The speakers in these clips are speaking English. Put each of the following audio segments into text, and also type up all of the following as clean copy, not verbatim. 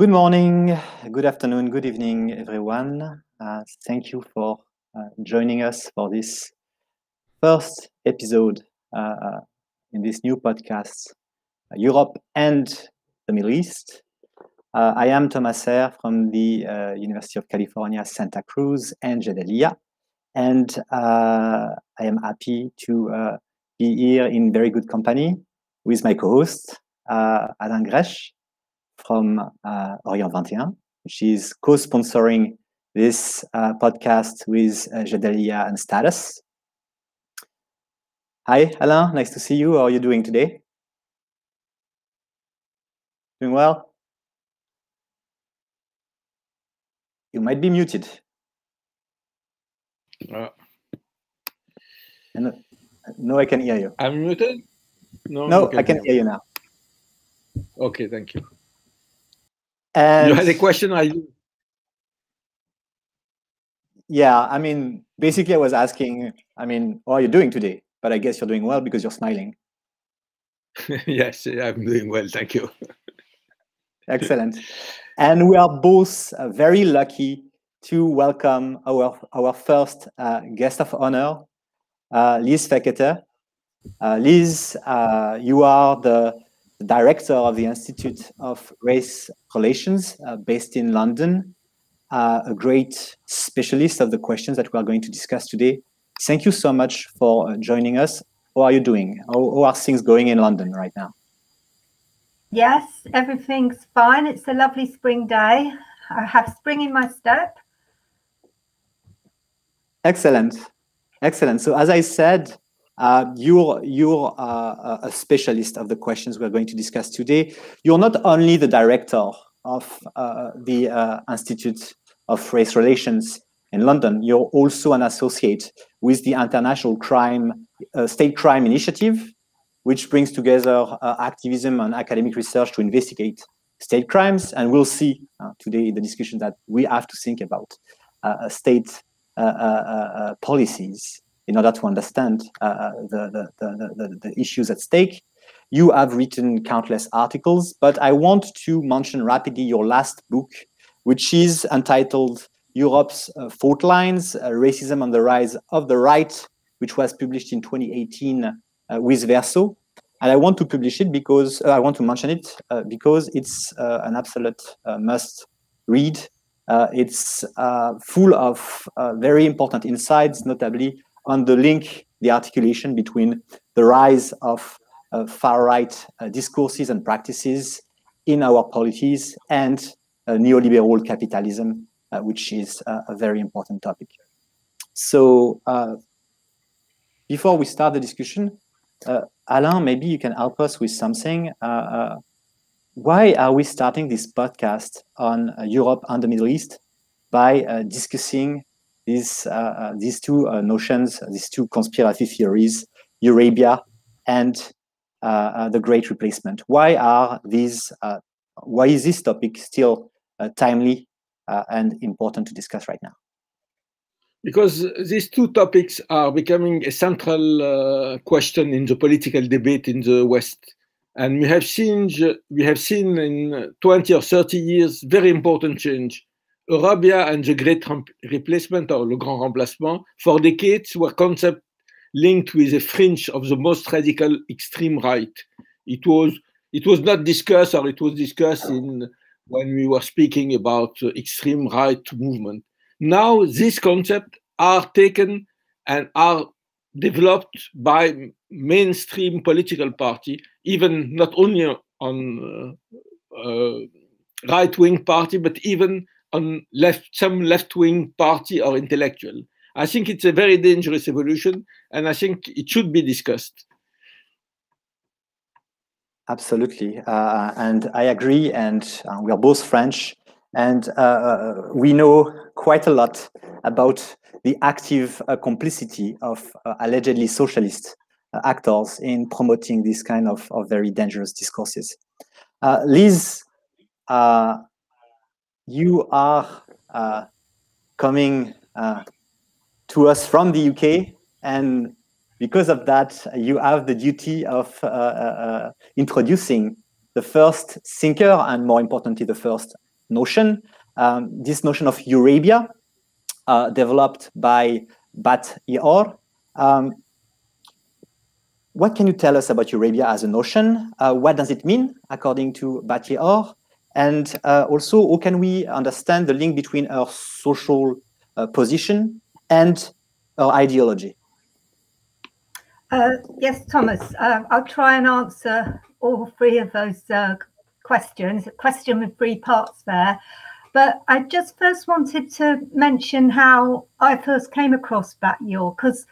Good morning, good afternoon, good evening, everyone. Thank you for joining us for this first episode in this new podcast, Europe and the Middle East. I am Thomas Serre from the University of California, Santa Cruz and Gedalia, and I am happy to be here in very good company with my co-host, Alain Gresh, from Orient 21, which is co-sponsoring this podcast with Gedalia and Status. Hi, Alain. Nice to see you. How are you doing today? Doing well? You might be muted. No, I can hear you. I'm muted? No, I can hear you now. Okay, thank you. And you had a question? Yeah, I mean, basically I was asking, how are you doing today? But I guess you're doing well because you're smiling. Yes, I'm doing well, thank you. Excellent. And we are both very lucky to welcome our first guest of honor, Liz Fekete. Liz, you are the director of the Institute of Race Relations based in London, a great specialist of the questions that we are going to discuss today. Thank you so much for joining us. How are you doing? How are things going in London right now? Yes, everything's fine. It's a lovely spring day. I have spring in my step. Excellent. Excellent. So as I said, you're a specialist of the questions we're going to discuss today. You're not only the director of the Institute of Race Relations in London, you're also an associate with the International State Crime Initiative, which brings together activism and academic research to investigate state crimes. And we'll see today in the discussion that we have to think about state policies in order to understand the issues at stake. You have written countless articles, but I want to mention rapidly your last book, which is entitled Europe's Fault Lines, Racism and the Rise of the Right, which was published in 2018 with Basso. And I want to publish it because I want to mention it because it's an absolute must read. It's full of very important insights, notably on the articulation between the rise of far-right discourses and practices in our polities and neoliberal capitalism, which is a very important topic. So before we start the discussion, Alain, maybe you can help us with something. Why are we starting this podcast on Europe and the Middle East by discussing these two notions, these two conspiracy theories, Eurabia and the Great Replacement? Why is this topic still timely and important to discuss right now? Because these two topics are becoming a central question in the political debate in the West. And we have seen in 20 or 30 years very important change. Eurabia and the Great Replacement, or Le Grand Remplacement, for decades were concepts linked with a fringe of the most radical extreme right. It was not discussed, or it was discussed when we were speaking about extreme right movement. Now these concepts are taken and are developed by mainstream political party, even not only on right-wing party, but even on some left-wing party or intellectual. I think it's a very dangerous evolution, and I think it should be discussed. Absolutely, and I agree, and we are both French, and we know quite a lot about the active complicity of allegedly socialist actors in promoting this kind of very dangerous discourses. Liz, you are coming to us from the UK, and because of that, you have the duty of introducing the first thinker, and more importantly, the first notion, this notion of Eurabia, developed by Bat-Ior. What can you tell us about Eurabia as a notion? What does it mean, according to Bat-Ior? And also, how can we understand the link between our social position and our ideology? Yes, Thomas, I'll try and answer all three of those questions. A question with three parts there. But I just first wanted to mention how I first came across Bat-Ior, because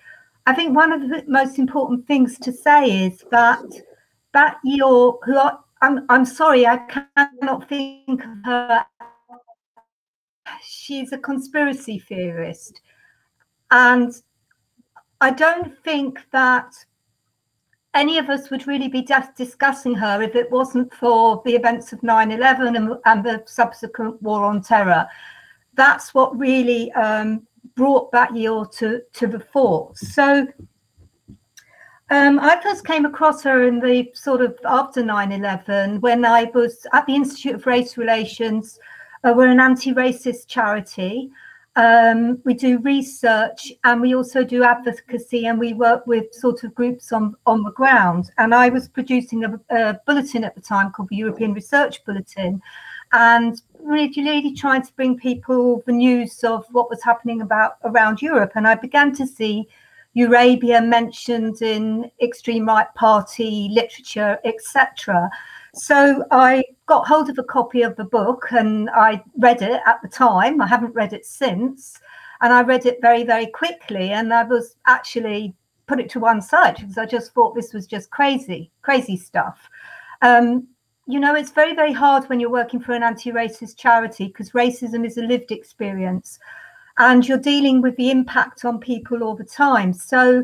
I think one of the most important things to say is that Bat-Ior, who I'm sorry, I cannot think of her. She's a conspiracy theorist. And I don't think that any of us would really be discussing her if it wasn't for the events of 9/11 and the subsequent war on terror. That's what really brought Bat-Ior to the fore. So I first came across her in the sort of after 9/11 when I was at the Institute of Race Relations. We're an anti-racist charity. We do research and we also do advocacy, and we work with sort of groups on the ground. And I was producing a bulletin at the time called the European Research Bulletin, and really trying to bring people the news of what was happening around Europe. And I began to see Eurabia mentioned in extreme right party literature, etc. So I got hold of a copy of the book and I read it at the time. I haven't read it since. And I read it very, very quickly. And I was actually put it to one side because I just thought this was just crazy stuff. You know, it's very, very hard when you're working for an anti-racist charity because racism is a lived experience and you're dealing with the impact on people all the time. So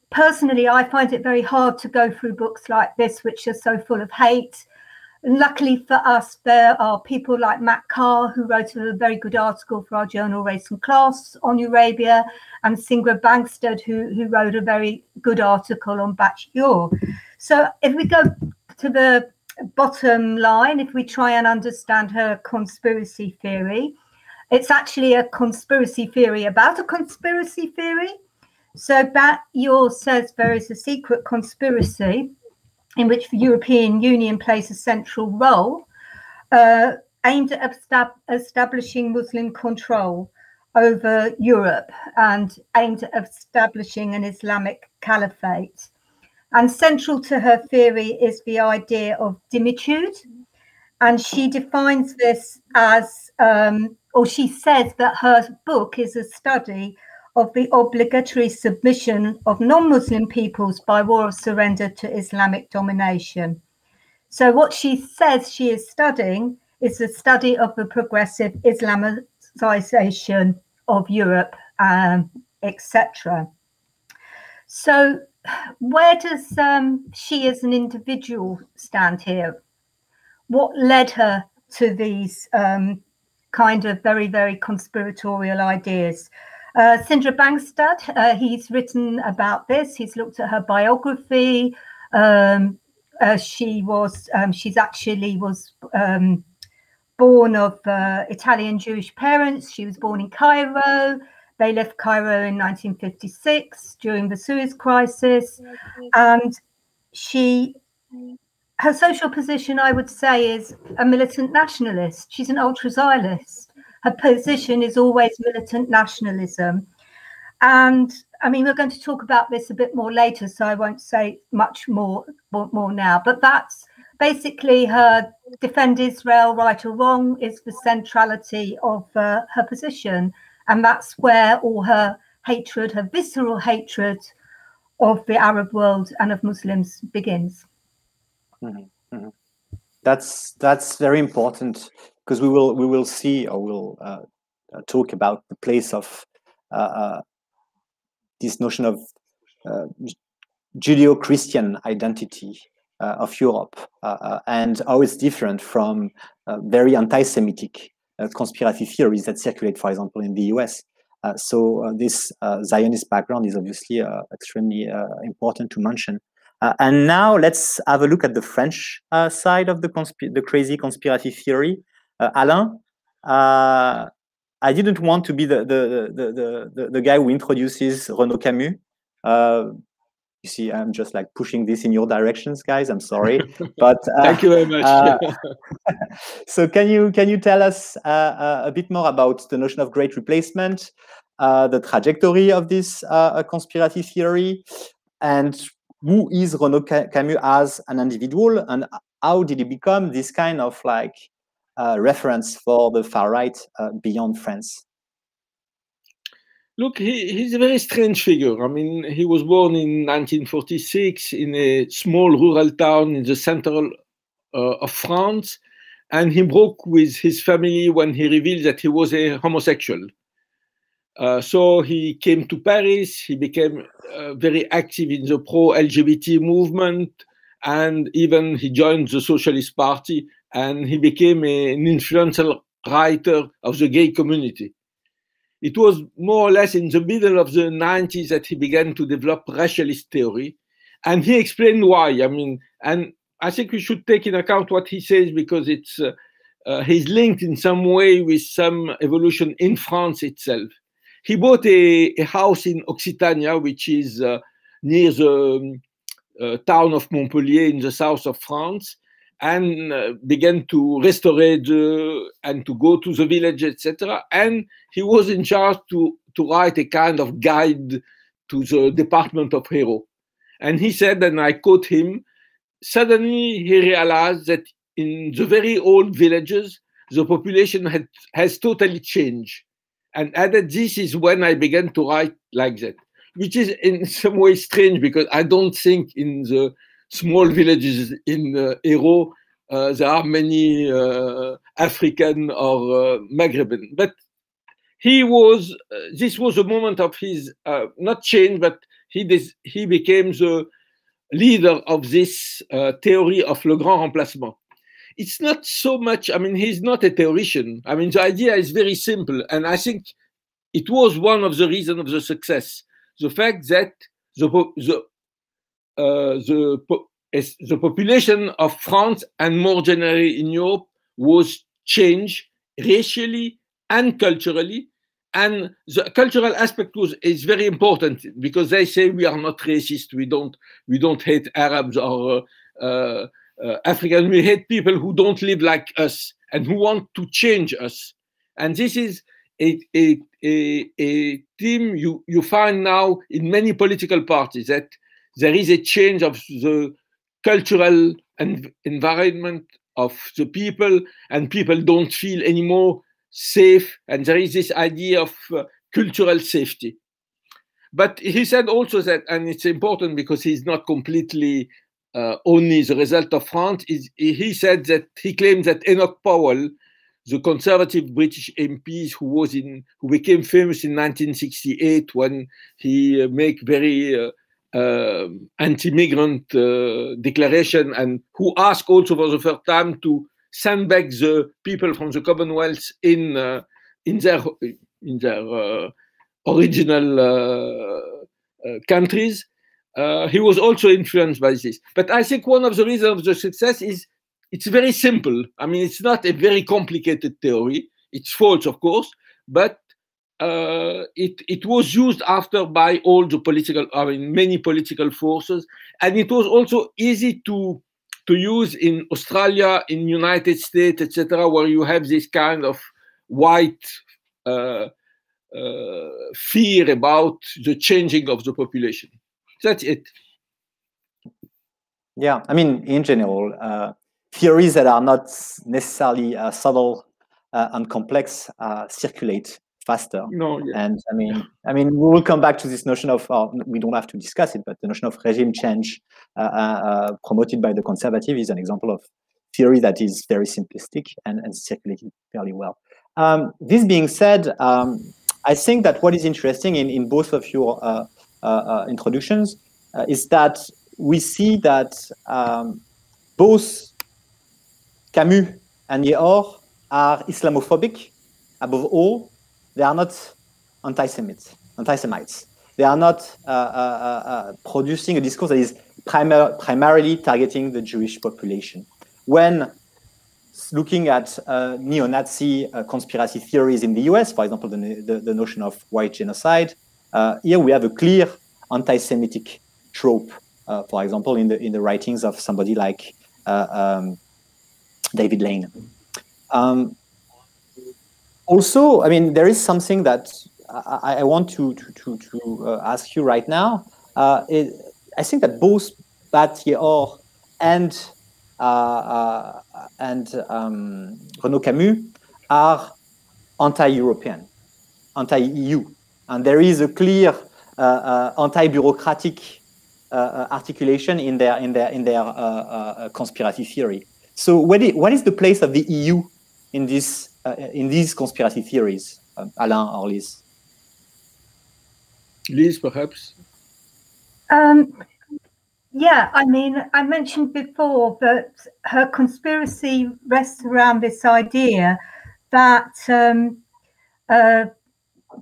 personally, I find it very hard to go through books like this, which are so full of hate. And luckily for us, there are people like Matt Carr, who wrote a very good article for our journal Race and Class on Eurabia, and Singra Bangstead, who wrote a very good article on Bat-Ior. So if we go to the bottom line, if we try and understand her conspiracy theory, it's actually a conspiracy theory about a conspiracy theory. So Bat-Ior says there is a secret conspiracy in which the European Union plays a central role, aimed at establishing Muslim control over Europe and aimed at establishing an Islamic caliphate. And central to her theory is the idea of dimitude. And she defines this as, or she says that her book is a study of the obligatory submission of non-Muslim peoples by war of surrender to Islamic domination. So what she says she is studying is the study of the progressive Islamization of Europe, etc. So where does she as an individual stand here? What led her to these kind of very, very conspiratorial ideas? Singra Bangstead, he's written about this. He's looked at her biography. She's actually was born of Italian Jewish parents. She was born in Cairo. They left Cairo in 1956 during the Suez Crisis. And her social position, I would say, is a militant nationalist. She's an ultra-Zionist. Her position is always militant nationalism. And I mean, we're going to talk about this a bit more later, so I won't say much more now. But that's basically her defend Israel, right or wrong, is the centrality of her position. And that's where all her hatred, her visceral hatred of the Arab world and of Muslims begins. Mm-hmm. Mm-hmm. That's very important, because we will see, or we'll talk about the place of this notion of Judeo-Christian identity of Europe, and how it's different from very anti-Semitic conspiracy theories that circulate, for example, in the US. So this Zionist background is obviously extremely important to mention. And now let's have a look at the French side of the crazy conspiracy theory. Alain, I didn't want to be the guy who introduces Renaud Camus. You see, I'm just like pushing this in your directions, guys. I'm sorry, but thank you very much. So can you tell us a bit more about the notion of great replacement, the trajectory of this conspiracy theory, and who is Renaud Camus as an individual, and how did he become this kind of like reference for the far right beyond France? Look, he's a very strange figure. I mean, he was born in 1946 in a small rural town in the center of France, and he broke with his family when he revealed that he was a homosexual. So he came to Paris, he became very active in the pro-LGBT movement, and even he joined the Socialist Party, and he became an influential writer of the gay community. It was more or less in the middle of the 90s that he began to develop racialist theory, and he explained why. I mean, and I think we should take in account what he says, because it's he's linked in some way with some evolution in France itself. He bought a house in Occitania, which is near the town of Montpellier in the south of France, and began to restore and to go to the village, etc. And he was in charge to write a kind of guide to the department of Hérault. And he said, and I quote him, suddenly he realized that in the very old villages, the population has totally changed. And added, this is when I began to write like that, which is in some way strange, because I don't think in the small villages in Hérault there are many African or Maghreban. But he was, this was a moment of his, not change, but he became the leader of this theory of le grand remplacement. It's not so much, I mean, he's not a theoretician. I mean, the idea is very simple. And I think it was one of the reasons of the success. The fact that the population of France and more generally in Europe was changed racially and culturally. And the cultural aspect is very important, because they say we are not racist, we don't hate Arabs or African, we hate people who don't live like us and who want to change us. And this is a theme you find now in many political parties, that there is a change of the cultural environment of the people, and people don't feel anymore safe, and there is this idea of cultural safety. But he said also that, and it's important because he's not completely only the result of France, he said that he claimed that Enoch Powell, the conservative British MP who became famous in 1968 when he made very anti-migrant declaration, and who asked also for the first time to send back the people from the Commonwealth in their original countries. He was also influenced by this. But I think one of the reasons of the success is it's very simple. I mean, it's not a very complicated theory. It's false, of course, but it was used after by all the many political forces, and it was also easy to use in Australia, in United States, etc., where you have this kind of white fear about the changing of the population. That's it. Yeah, I mean, in general, theories that are not necessarily subtle and complex circulate faster. No, yeah. And I mean, we will come back to this notion of, we don't have to discuss it, but the notion of regime change promoted by the conservative is an example of theory that is very simplistic and circulated fairly well. This being said, I think that what is interesting in both of your introductions is that we see that both Camus and Yeor are Islamophobic. Above all, they are not anti-Semites. They are not producing a discourse that is primarily targeting the Jewish population. When looking at neo-Nazi conspiracy theories in the US, for example, the notion of white genocide. Here we have a clear anti-Semitic trope, for example, in the writings of somebody like David Lane. Also, I mean, there is something that I want to ask you right now. I think that both Bat-Ye'or and Renaud Camus are anti-European, anti-EU, and there is a clear anti-bureaucratic articulation in their conspiracy theory. So, what is the place of the EU in these conspiracy theories, Alain or Liz? Liz, perhaps. Yeah, I mean, I mentioned before that her conspiracy rests around this idea that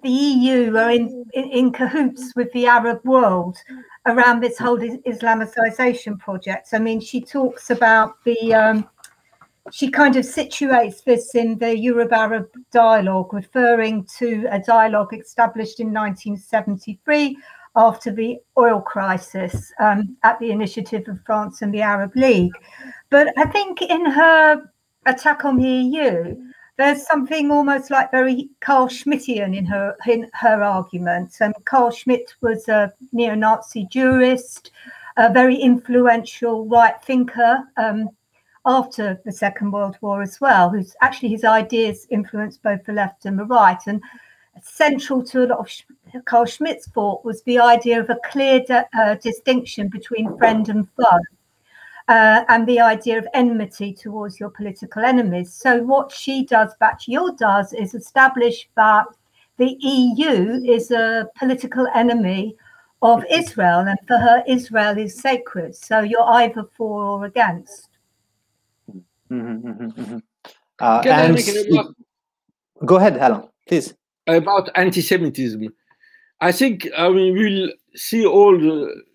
the EU are in cahoots with the Arab world around this whole Islamicization project. I mean, she talks about she kind of situates this in the Eurab-Arab dialogue, referring to a dialogue established in 1973 after the oil crisis at the initiative of France and the Arab League. But I think in her attack on the EU, there's something almost like very Carl Schmittian in her argument. Carl Schmitt was a neo-Nazi jurist, a very influential right thinker after the Second World War as well, who's actually his ideas influenced both the left and the right. And central to a lot of Carl Schmitt's thought was the idea of a clear distinction between friend and foe, and the idea of enmity towards your political enemies. So what she does, Bat-Ye'or does, is establish that the EU is a political enemy of Israel, and for her, Israel is sacred. So you're either for or against. Can I make a remark? Go ahead, Alain, please. About anti-Semitism. I think we'll see all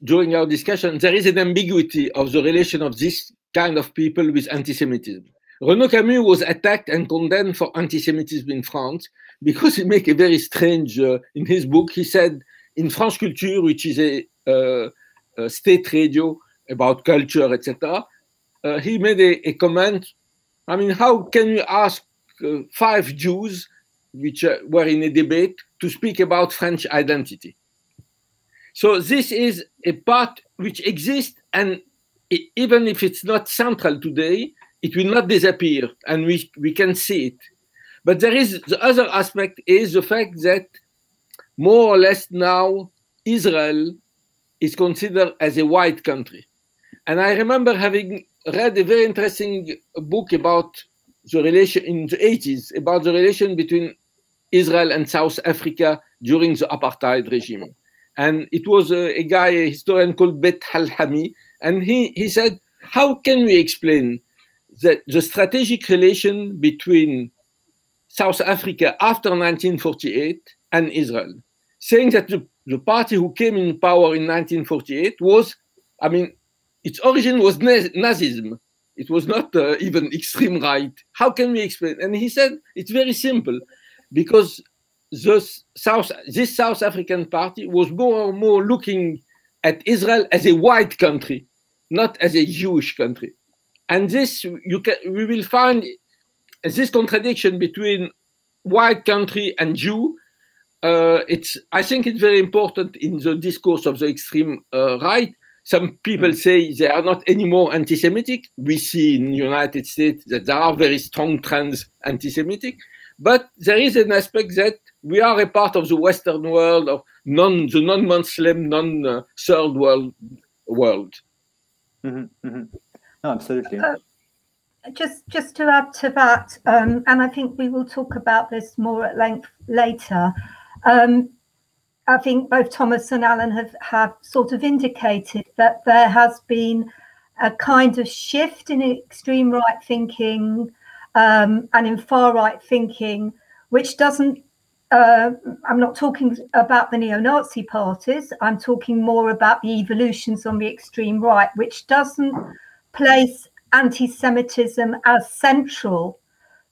during our discussion, there is an ambiguity of the relation of this kind of people with anti-Semitism. Renaud Camus was attacked and condemned for anti-Semitism in France because he made a very strange, in his book, he said, in France Culture, which is a state radio about culture, etc., he made a comment. I mean, how can you ask 5 Jews, which were in a debate, to speak about French identity? So this is a part which exists, and even if it's not central today, it will not disappear, and we can see it. But there is the other aspect is the fact that more or less now Israel is considered as a white country. And I remember having read a very interesting book about the relation in the 80s, about the relation between Israel and South Africa during the apartheid regime. And it was a guy, a historian called Bet Al-Hami, and he said, how can we explain that the strategic relation between South Africa after 1948 and Israel, saying that the party who came in power in 1948 was, I mean, its origin was Nazism. It was not even extreme right. How can we explain? And he said, it's very simple, because this South African party was more and more looking at Israel as a white country, not as a Jewish country. And this, we will find this contradiction between white country and Jew. I think it's very important in the discourse of the extreme right. Some people say they are not anymore anti-Semitic. We see in the United States that there are very strong trends anti-Semitic. But there is an aspect that we are a part of the Western world, of the non-Muslim, non-third world. Mm-hmm, mm-hmm. No, absolutely. Just to add to that, and I think we will talk about this more at length later. I think both Thomas and Alain have sort of indicated that there has been a kind of shift in extreme right thinking and in far right thinking, which doesn't, I'm not talking about the neo-Nazi parties, I'm talking more about the evolutions on the extreme right, which doesn't place anti-Semitism as central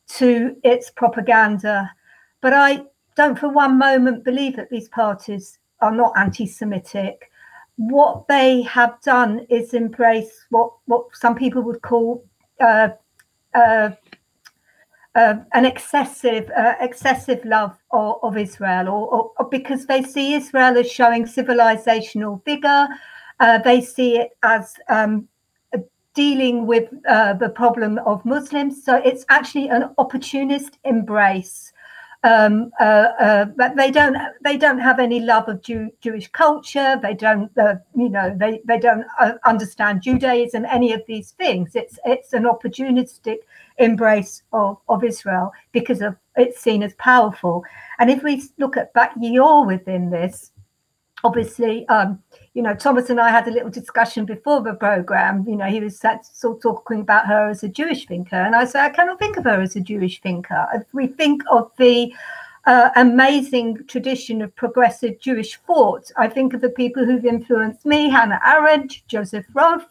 to its propaganda. But I don't for one moment believe that these parties are not anti-Semitic. What they have done is embrace what some people would call an excessive love of Israel, or because they see Israel as showing civilizational vigor. They see it as dealing with the problem of Muslims. So it's actually an opportunist embrace. But they don't have any love of Jewish culture. They don't, they don't understand Judaism, any of these things. It's an opportunistic embrace of Israel because of it's seen as powerful. And if we look at Basso within this, obviously, Thomas and I had a little discussion before the program. He was sort of talking about her as a Jewish thinker, and I said I cannot think of her as a Jewish thinker. If we think of the amazing tradition of progressive Jewish thought, I think of the people who've influenced me: Hannah Arendt, Joseph Roth.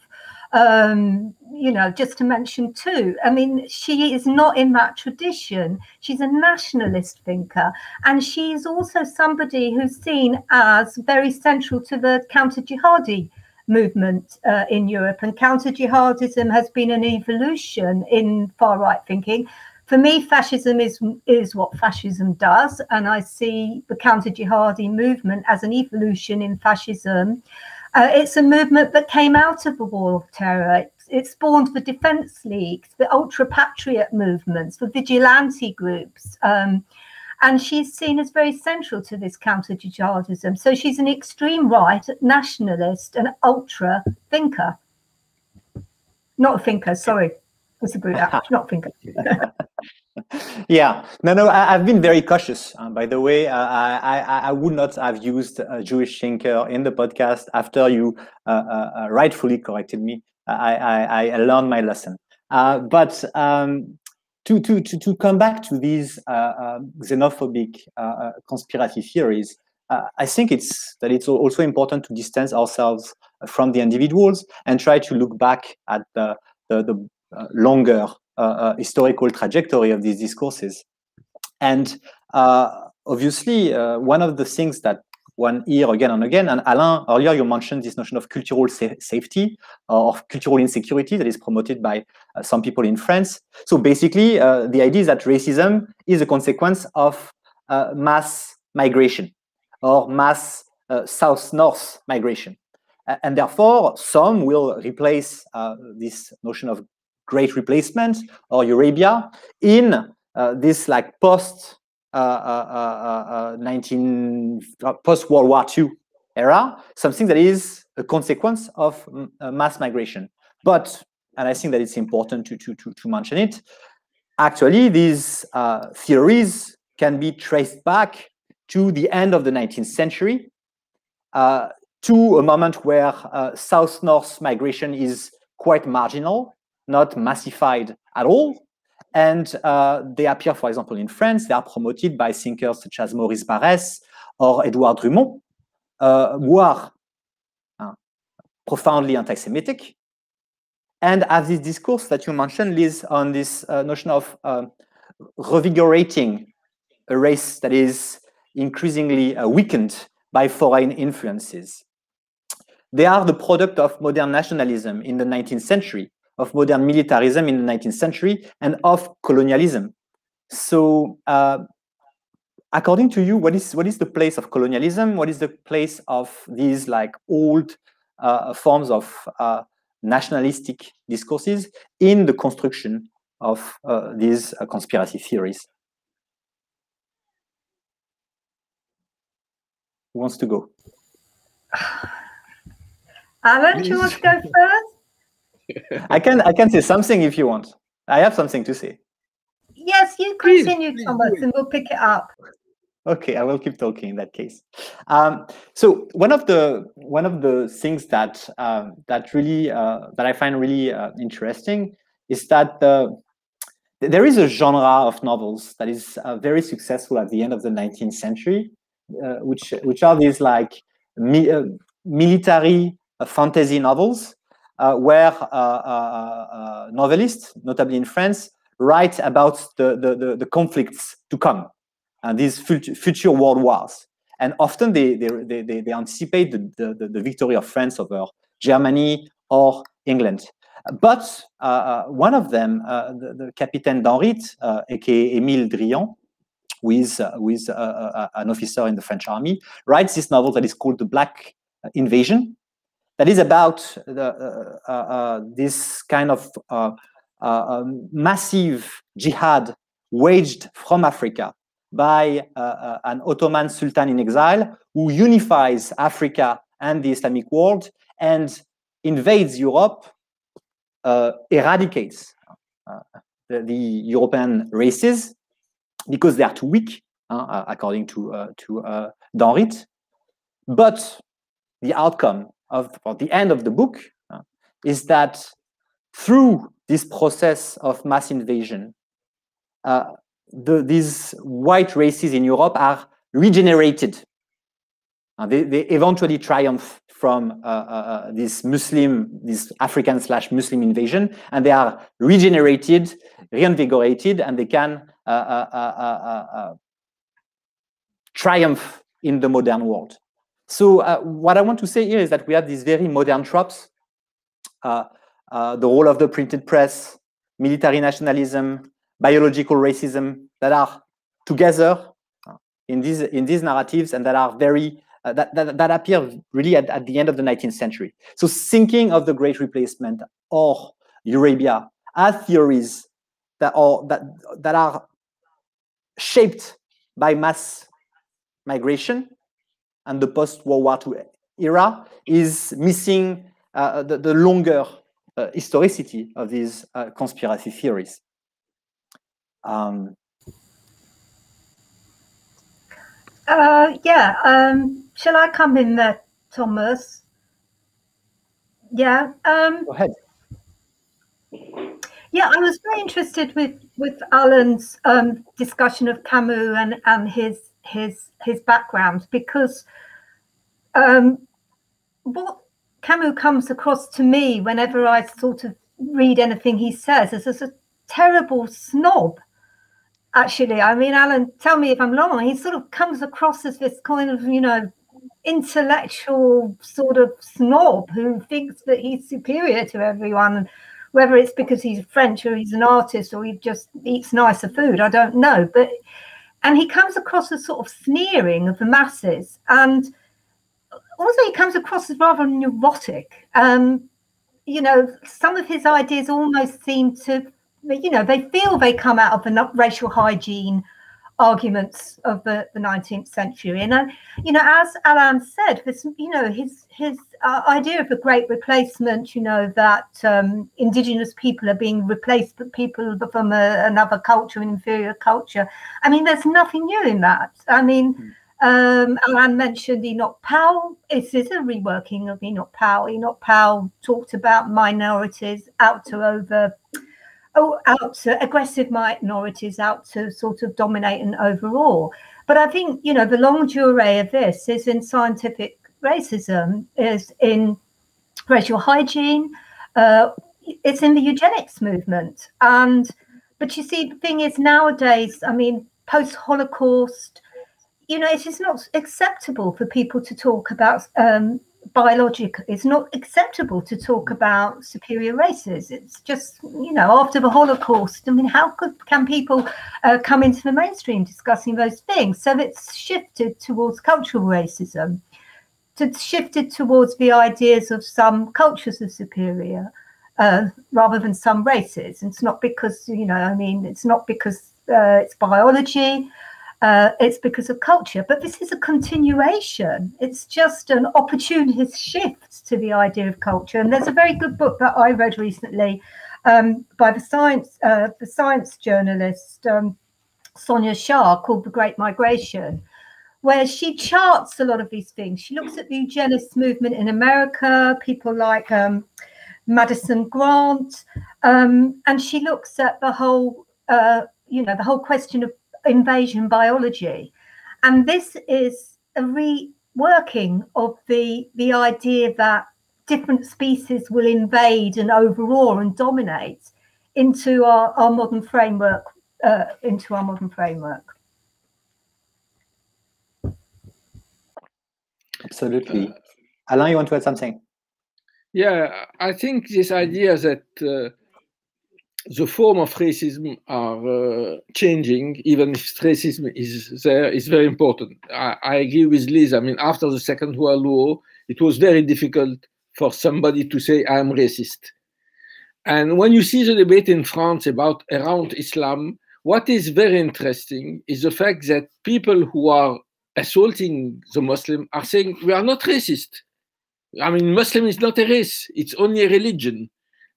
Just to mention two. I mean, she is not in that tradition. She's a nationalist thinker, and she's also somebody who's seen as very central to the counter-jihadi movement in Europe. And counter-jihadism has been an evolution in far-right thinking. For me, fascism is what fascism does, and I see the counter-jihadi movement as an evolution in fascism. It's a movement that came out of the war of terror. It spawned the defence leagues, the ultra-patriot movements, the vigilante groups. And she's seen as very central to this counter-jihadism. So she's an extreme right nationalist and ultra thinker. Not a thinker, sorry. It's a brute act, not thinker. Yeah, no, I've been very cautious. By the way, I would not have used a Jewish thinker in the podcast after you rightfully corrected me. I learned my lesson. But to come back to these xenophobic conspiracy theories, I think it's also important to distance ourselves from the individuals and try to look back at the longer historical trajectory of these discourses. And obviously, one of the things that one hear again and again, and Alain, earlier you mentioned this notion of cultural safety or cultural insecurity that is promoted by some people in France. So basically, the idea is that racism is a consequence of mass migration or mass south-north migration. And therefore, some will replace this notion of Great Replacement or Eurabia in this like post World War II era, something that is a consequence of mass migration. But, and I think that it's important to mention it, actually these theories can be traced back to the end of the 19th century, to a moment where south-north migration is quite marginal, not massified at all. And they appear, for example, in France. They are promoted by thinkers such as Maurice Barrès or Edouard Drumont, who are profoundly anti-Semitic and have this discourse that you mentioned, Liz, on this notion of revigorating a race that is increasingly weakened by foreign influences. They are the product of modern nationalism in the 19th century, of modern militarism in the 19th century, and of colonialism. So, according to you, what is the place of colonialism? What is the place of these like old forms of nationalistic discourses in the construction of these conspiracy theories? Who wants to go? Alain, do you want to go first? I can say something if you want. I have something to say. Yes, you continue, Thomas, and we'll pick it up. Okay, I will keep talking in that case. So one of the things that I find really interesting is that there is a genre of novels that is very successful at the end of the 19th century, which are these like military fantasy novels where novelists, notably in France, write about the conflicts to come and these future world wars. And often they anticipate the victory of France over Germany or England. But one of them, the Capitaine d'Henritte, aka Émile Drian, who is an officer in the French army, writes this novel that is called The Black Invasion, that is about this kind of massive jihad waged from Africa by an Ottoman sultan in exile who unifies Africa and the Islamic world and invades Europe, eradicates the European races because they are too weak, according to d'Henritte. But the outcome or the end of the book is that through this process of mass invasion, these white races in Europe are regenerated. They eventually triumph from this African/Muslim invasion, and they are regenerated, reinvigorated, and they can triumph in the modern world. So what I want to say here is that we have these very modern tropes, the role of the printed press, military nationalism, biological racism, that are together in these narratives, and that are very that appear really at the end of the 19th century. So thinking of the Great Replacement or Eurabia as theories that are shaped by mass migration and the post-World War II era is missing the longer historicity of these conspiracy theories. Shall I come in there, Thomas? Yeah. Go ahead. Yeah, I was very interested with Alain's discussion of Camus and his background, because what Camus comes across to me whenever I sort of read anything he says is as a terrible snob. Actually, I mean, Alain, tell me if I'm wrong. He sort of comes across as this kind of, intellectual sort of snob who thinks that he's superior to everyone. And whether it's because he's French or he's an artist or he just eats nicer food, I don't know. And he comes across as sort of sneering of the masses. And also he comes across as rather neurotic. Some of his ideas almost seem to, they feel they come out of the racial hygiene arguments of the 19th century. And, as Alain said, this, his idea of the Great Replacement, that indigenous people are being replaced by people from another culture, an inferior culture. I mean, there's nothing new in that. I mean, Alain mentioned Enoch Powell. This is a reworking of Enoch Powell. Enoch Powell talked about minorities out to aggressive minorities out to sort of dominate and overawe. But I think, the longue durée of this is in scientific racism, is in racial hygiene, it's in the eugenics movement. But you see, the thing is nowadays, I mean, post-Holocaust, it is not acceptable for people to talk about biological. It's not acceptable to talk about superior races. It's just, after the Holocaust, I mean, how can people come into the mainstream discussing those things? So it's shifted towards cultural racism. It's shifted towards the ideas of some cultures as superior rather than some races. It's not because, it's not because it's biology. It's because of culture, but this is a continuation. It's just an opportunist shift to the idea of culture. And there's a very good book that I read recently by the science journalist Sonia Shah called The Great Migration, where she charts a lot of these things. She looks at the eugenist movement in America, people like Madison Grant, and she looks at the whole, the whole question of invasion biology. And this is a reworking of the idea that different species will invade and overawe and dominate into our modern framework. Absolutely. Alain, you want to add something? Yeah, I think this idea that the form of racism are changing, even if racism is there, is very important. I agree with Liz. I mean, after the Second World War, it was very difficult for somebody to say, I'm racist. And when you see the debate in France around Islam, what is very interesting is the fact that people who are assaulting the Muslim are saying, we are not racist. I mean, Muslim is not a race, it's only a religion.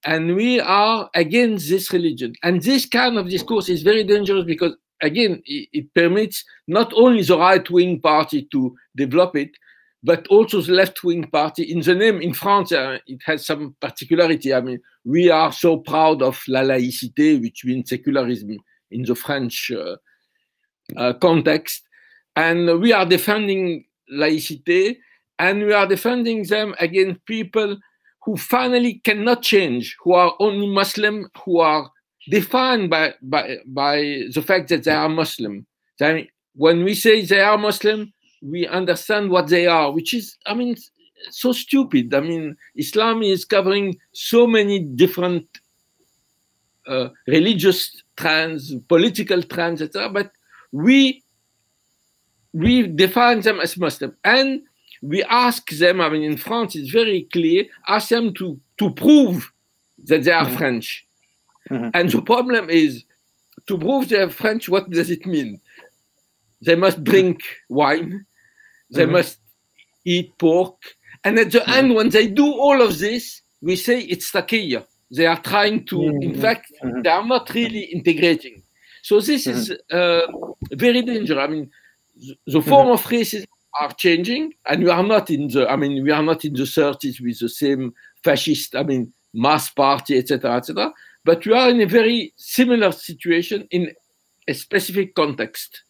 And we are against this religion. And this kind of discourse is very dangerous because, again, it permits not only the right-wing party to develop it, but also the left-wing party. In the name, in France, it has some particularity. I mean, we are so proud of la laïcité, which means secularism in the French context. And we are defending laïcité, and we are defending them against people who finally cannot change, who are only Muslim, who are defined by the fact that they are Muslim. I mean, when we say they are Muslim, we understand what they are, which is, I mean, so stupid. I mean, Islam is covering so many different religious trends, political trends, etc. But we define them as Muslim. And we ask them, I mean, in France, it's very clear, ask them to prove that they are French. And the problem is, to prove they are French, what does it mean? They must drink wine, they must eat pork, and at the end, when they do all of this, we say it's taqiyya. They are trying to, in fact, they are not really integrating. So this is very dangerous. I mean, the form of racism are changing, and we are not in the, I mean, we are not in the 30s with the same fascist, I mean, mass party, etc., etc. But we are in a very similar situation in a specific context.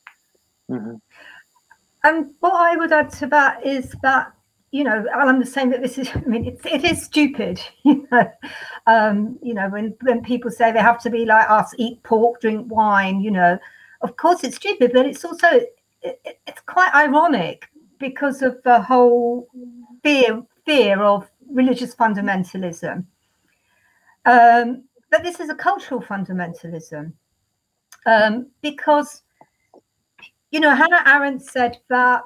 And what I would add to that is that, you know, Alain was saying that this is, I mean, it is stupid, you know, when people say they have to be like us, eat pork, drink wine, you know, of course it's stupid, but it's also, it's quite ironic because of the whole fear of religious fundamentalism. But this is a cultural fundamentalism because, you know, Hannah Arendt said that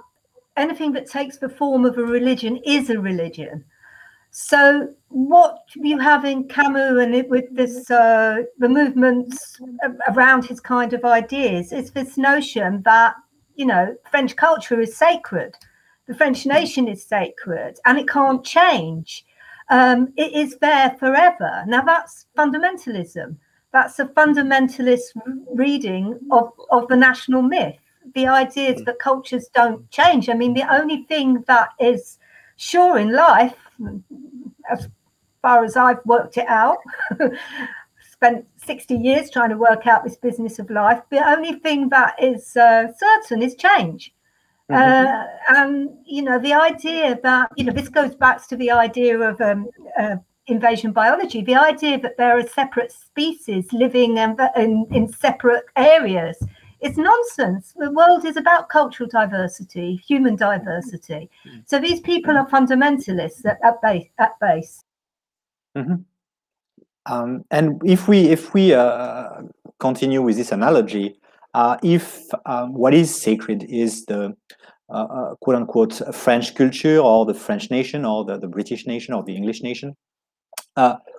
anything that takes the form of a religion is a religion. So what you have in Camus and with this, the movements around his kind of ideas is this notion that, you know, French culture is sacred. The French nation is sacred and it can't change. It is there forever. Now that's fundamentalism. That's a fundamentalist reading of the national myth. The idea that cultures don't change. I mean, the only thing that is sure in life, as far as I've worked it out, spent 60 years trying to work out this business of life, the only thing that is certain is change. And, you know, the idea that, you know, this goes back to the idea of invasion biology, the idea that there are separate species living in separate areas. It's nonsense. The world is about cultural diversity, human diversity. So these people are fundamentalists at base. And if we continue with this analogy, if what is sacred is the quote unquote French culture or the French nation or the British nation or the English nation,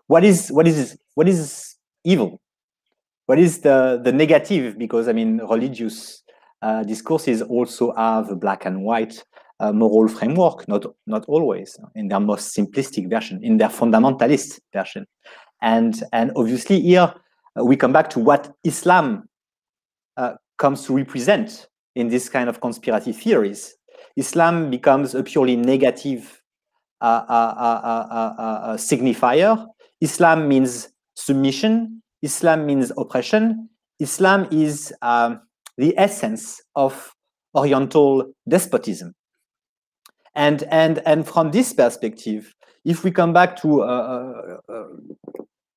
what is evil? What is the negative? Because I mean, religious discourses also have a black and white moral framework, not always, in their most simplistic version, in their fundamentalist version. And obviously here we come back to what Islam comes to represent in this kind of conspiracy theories. Islam becomes a purely negative signifier. Islam means submission. Islam means oppression. Islam is the essence of Oriental despotism. And from this perspective, if we come back to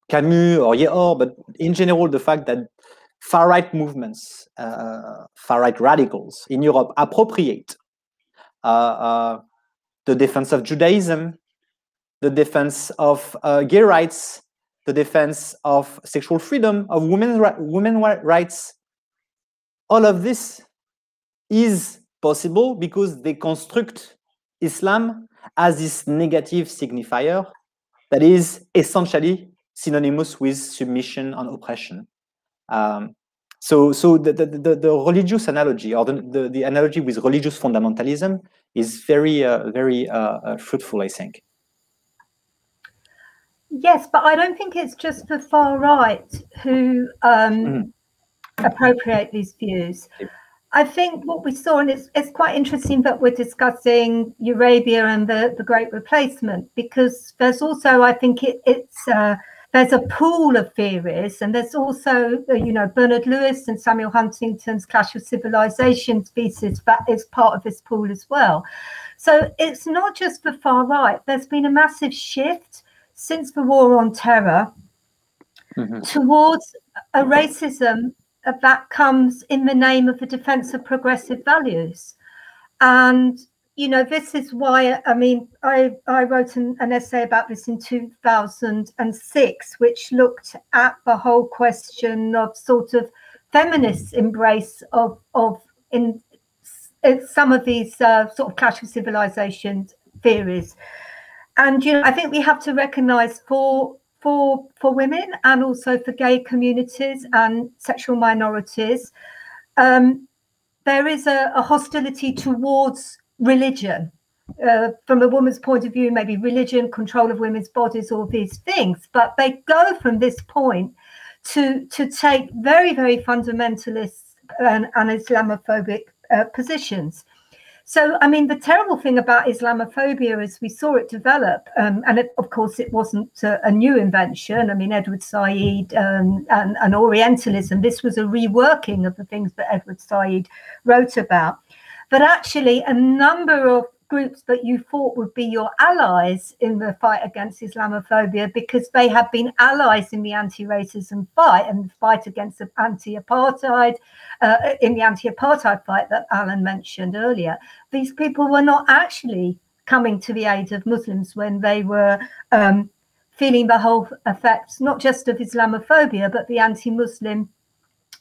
Camus or Yeor, but in general, the fact that far-right movements, far-right radicals in Europe appropriate the defense of Judaism, the defense of gay rights, the defense of sexual freedom, of women's rights. All of this is possible because they construct Islam as this negative signifier that is essentially synonymous with submission and oppression. So the religious analogy, or the analogy with religious fundamentalism, is very fruitful, I think. Yes, but I don't think it's just the far right who appropriate these views. I think what we saw, and it's quite interesting that we're discussing Eurabia and the Great Replacement, because there's also, I think there's a pool of theories, and there's also, Bernard Lewis and Samuel Huntington's Clash of Civilizations thesis that is part of this pool as well. So it's not just the far right. There's been a massive shift since the war on terror towards a racism that comes in the name of the defense of progressive values. And, this is why, I wrote an essay about this in 2006, which looked at the whole question of sort of feminist embrace of in some of these sort of Clash of Civilizations theories. And, I think we have to recognize for women and also for gay communities and sexual minorities, there is a hostility towards religion. From a woman's point of view, maybe religion, control of women's bodies, all these things. But they go from this point to take very, very fundamentalist and Islamophobic positions. So, the terrible thing about Islamophobia is we saw it develop, and of course it wasn't a new invention. Edward Said and Orientalism, this was a reworking of the things that Edward Said wrote about. But actually a number of groups that you thought would be your allies in the fight against Islamophobia, because they have been allies in the anti-racism fight and the fight against the anti-apartheid, in the anti-apartheid fight that Alain mentioned earlier. These people were not actually coming to the aid of Muslims when they were feeling the whole effects, not just of Islamophobia, but the anti-Muslim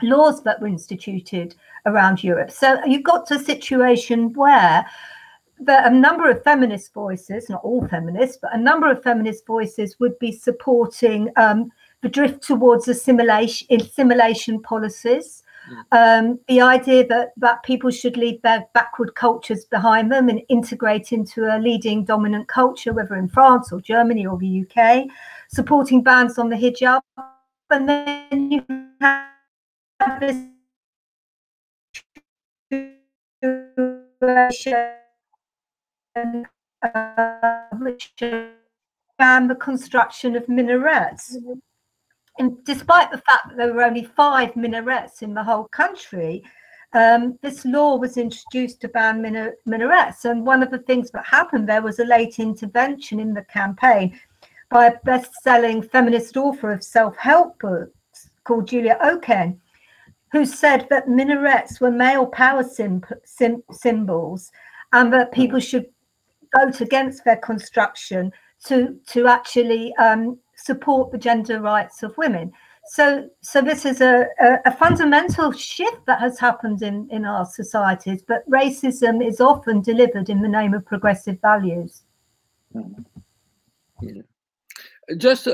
laws that were instituted around Europe. So you got to a situation where a number of feminist voices, not all feminists, but a number of feminist voices would be supporting the drift towards assimilation policies, the idea that people should leave their backward cultures behind them and integrate into a leading dominant culture, whether in France or Germany or the UK, supporting bans on the hijab. And then you have this which ban the construction of minarets. And despite the fact that there were only 5 minarets in the whole country, this law was introduced to ban minarets. And one of the things that happened there was a late intervention in the campaign by a best-selling feminist author of self-help books called Julia Oken, who said that minarets were male power symbols, and that people should vote against their construction to actually support the gender rights of women. So this is a fundamental shift that has happened in our societies, but racism is often delivered in the name of progressive values. Yeah. Just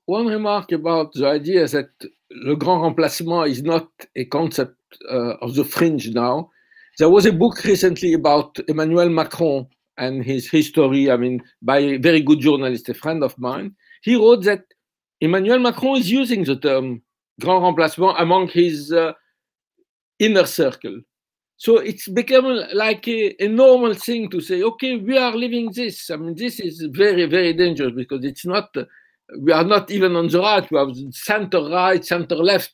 one remark about the idea that le grand remplacement is not a concept of the fringe now. There was a book recently about Emmanuel Macron and his history, by a very good journalist, a friend of mine. He wrote that Emmanuel Macron is using the term grand remplacement among his inner circle. So it's become like a normal thing to say, okay, we are living this. This is very, very dangerous, because it's not, we are not even on the right, we have center right, center left.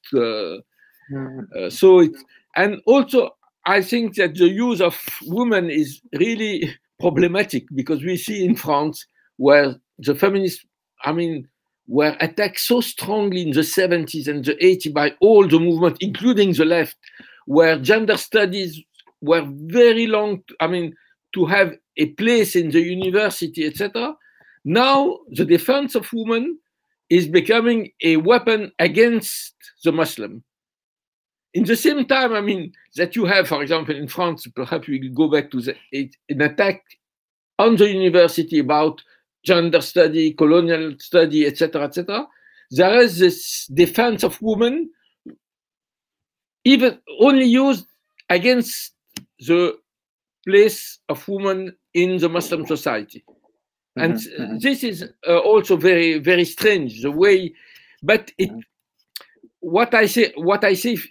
And also, I think that the use of women is really problematic, because we see in France where the feminists, I mean, were attacked so strongly in the 70s and the 80s by all the movement, including the left, where gender studies were very long, I mean, to have a place in the university, etc. Now the defense of women is becoming a weapon against the Muslim. In the same time, I mean, that you have, for example, in France, perhaps we will go back to an attack on the university about gender study, colonial study, etc., etc. There is this defense of women, even only used against the place of women in the Muslim society. And this is also very, very strange, the way, but what I say,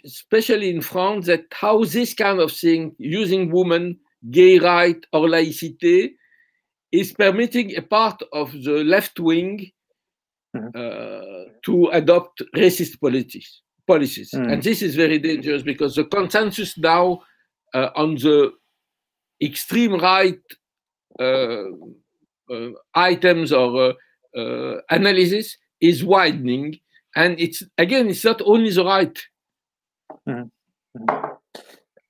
especially in France, that how this kind of thing, using women, gay right or laïcité, is permitting a part of the left wing to adopt racist policies. And this is very dangerous because the consensus now on the extreme right items or analysis is widening, and it's not only the right.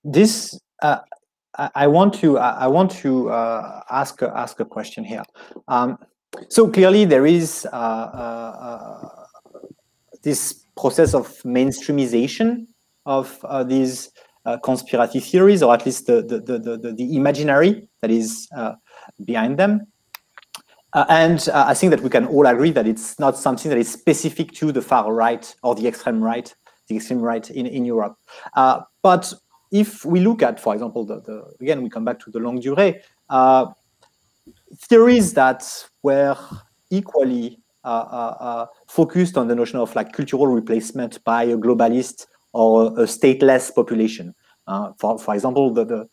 This I want to ask a question here. So clearly there is this process of mainstreamization of these conspiracy theories, or at least the imaginary that is behind them. And I think that we can all agree that it's not something that is specific to the far right or the extreme right in Europe. But if we look at, for example, again, we come back to the longue durée, theories that were equally focused on the notion of like cultural replacement by a globalist or a stateless population. For example, the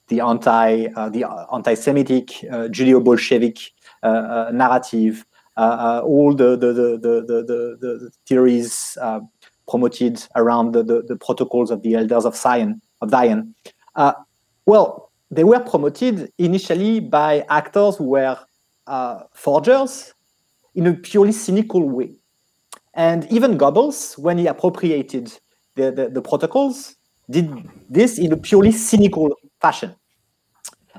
anti-Semitic Judeo-Bolshevik narrative, all the theories promoted around the protocols of the elders of Zion. Well, they were promoted initially by actors who were forgers in a purely cynical way. And even Goebbels, when he appropriated the protocols, did this in a purely cynical fashion.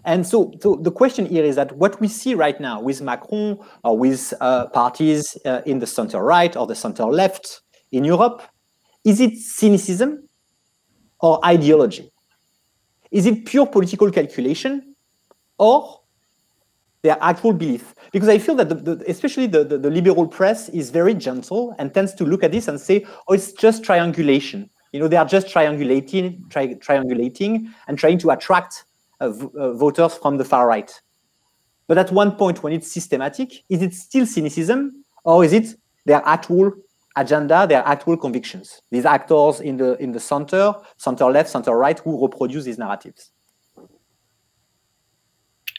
And so the question here is that what we see right now with Macron or with parties in the center right or the center left in Europe, is it cynicism or ideology? Is it pure political calculation or their actual belief? Because I feel that especially the liberal press is very gentle and tends to look at this and say, oh, it's just triangulation. You know, they are just triangulating and trying to attract voters from the far right. But at one point, when it's systematic, is it still cynicism, or is it their actual agenda, their actual convictions? These actors in the center left, center right, who reproduce these narratives.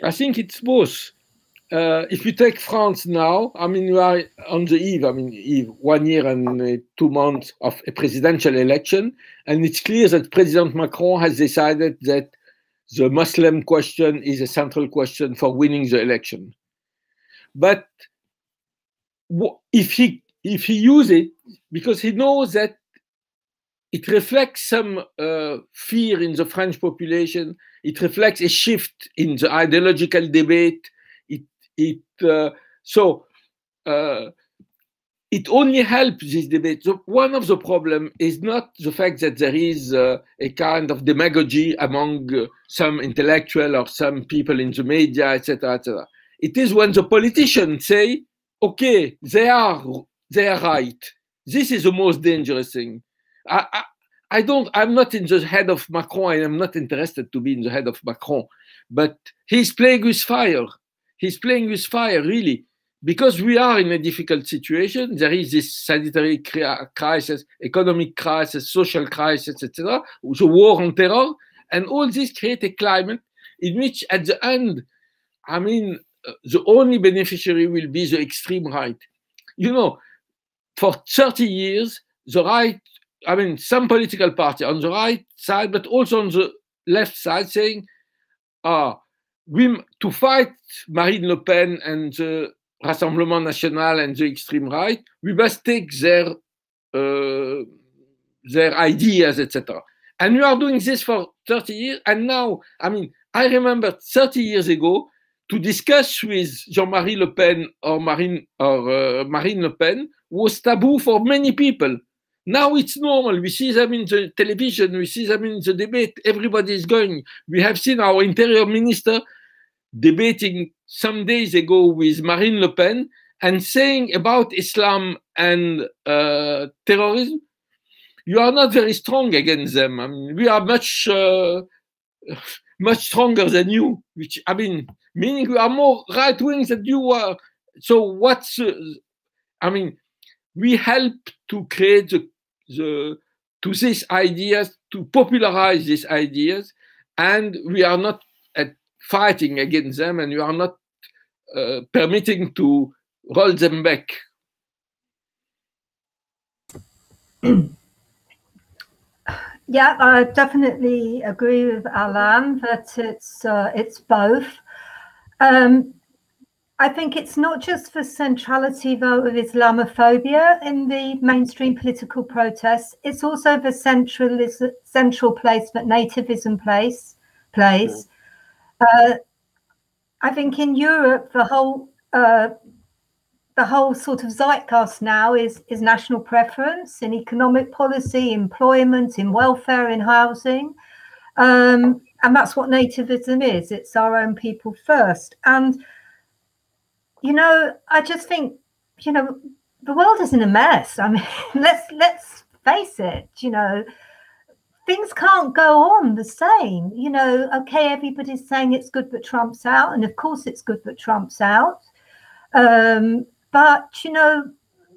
I think it's both. If you take France now, I mean, we are on the eve, 1 year and 2 months of a presidential election, and it's clear that President Macron has decided that the Muslim question is a central question for winning the election. But if he uses it, because he knows that it reflects some fear in the French population, it reflects a shift in the ideological debate. It only helps this debate. So one of the problems is not the fact that there is a kind of demagogy among some intellectual or some people in the media, etc., etc. It is when the politicians say, okay, they are right. This is the most dangerous thing. I'm not in the head of Macron. I am not interested to be in the head of Macron, but he's playing with fire. He's playing with fire, really, because we are in a difficult situation. There is this sanitary crisis, economic crisis, social crisis, etc., the war on terror, and all this create a climate in which, at the end, I mean, the only beneficiary will be the extreme right. You know, for 30 years, the right, I mean, some political party on the right side, but also on the left side, saying, to fight Marine Le Pen and the Rassemblement National and the extreme right, we must take their ideas, etc. And we are doing this for 30 years. And now, I mean, I remember 30 years ago to discuss with Jean-Marie Le Pen or Marine Le Pen was taboo for many people. Now it's normal. We see them in the television. We see them in the debate. Everybody is going. We have seen our interior minister debating some days ago with Marine Le Pen and saying about Islam and terrorism, you are not very strong against them. I mean, we are much stronger than you, which, I mean, meaning we are more right-wing than you are. So what's, I mean, we help to create these ideas, to popularize these ideas, and we are not fighting against them, and we are not permitting to roll them back. Yeah, I definitely agree with Alain that it's both. I think it's not just the centrality, though, of Islamophobia in the mainstream political protests. It's also the central place that nativism plays. I think in Europe, the whole sort of zeitgeist now is national preference in economic policy, employment, in welfare, in housing. And that's what nativism is. It's our own people first. And, you know, I just think, you know, the world is in a mess. I mean, let's face it, you know, things can't go on the same. You know, okay, everybody's saying it's good that Trump's out. And of course it's good that Trump's out. But, you know,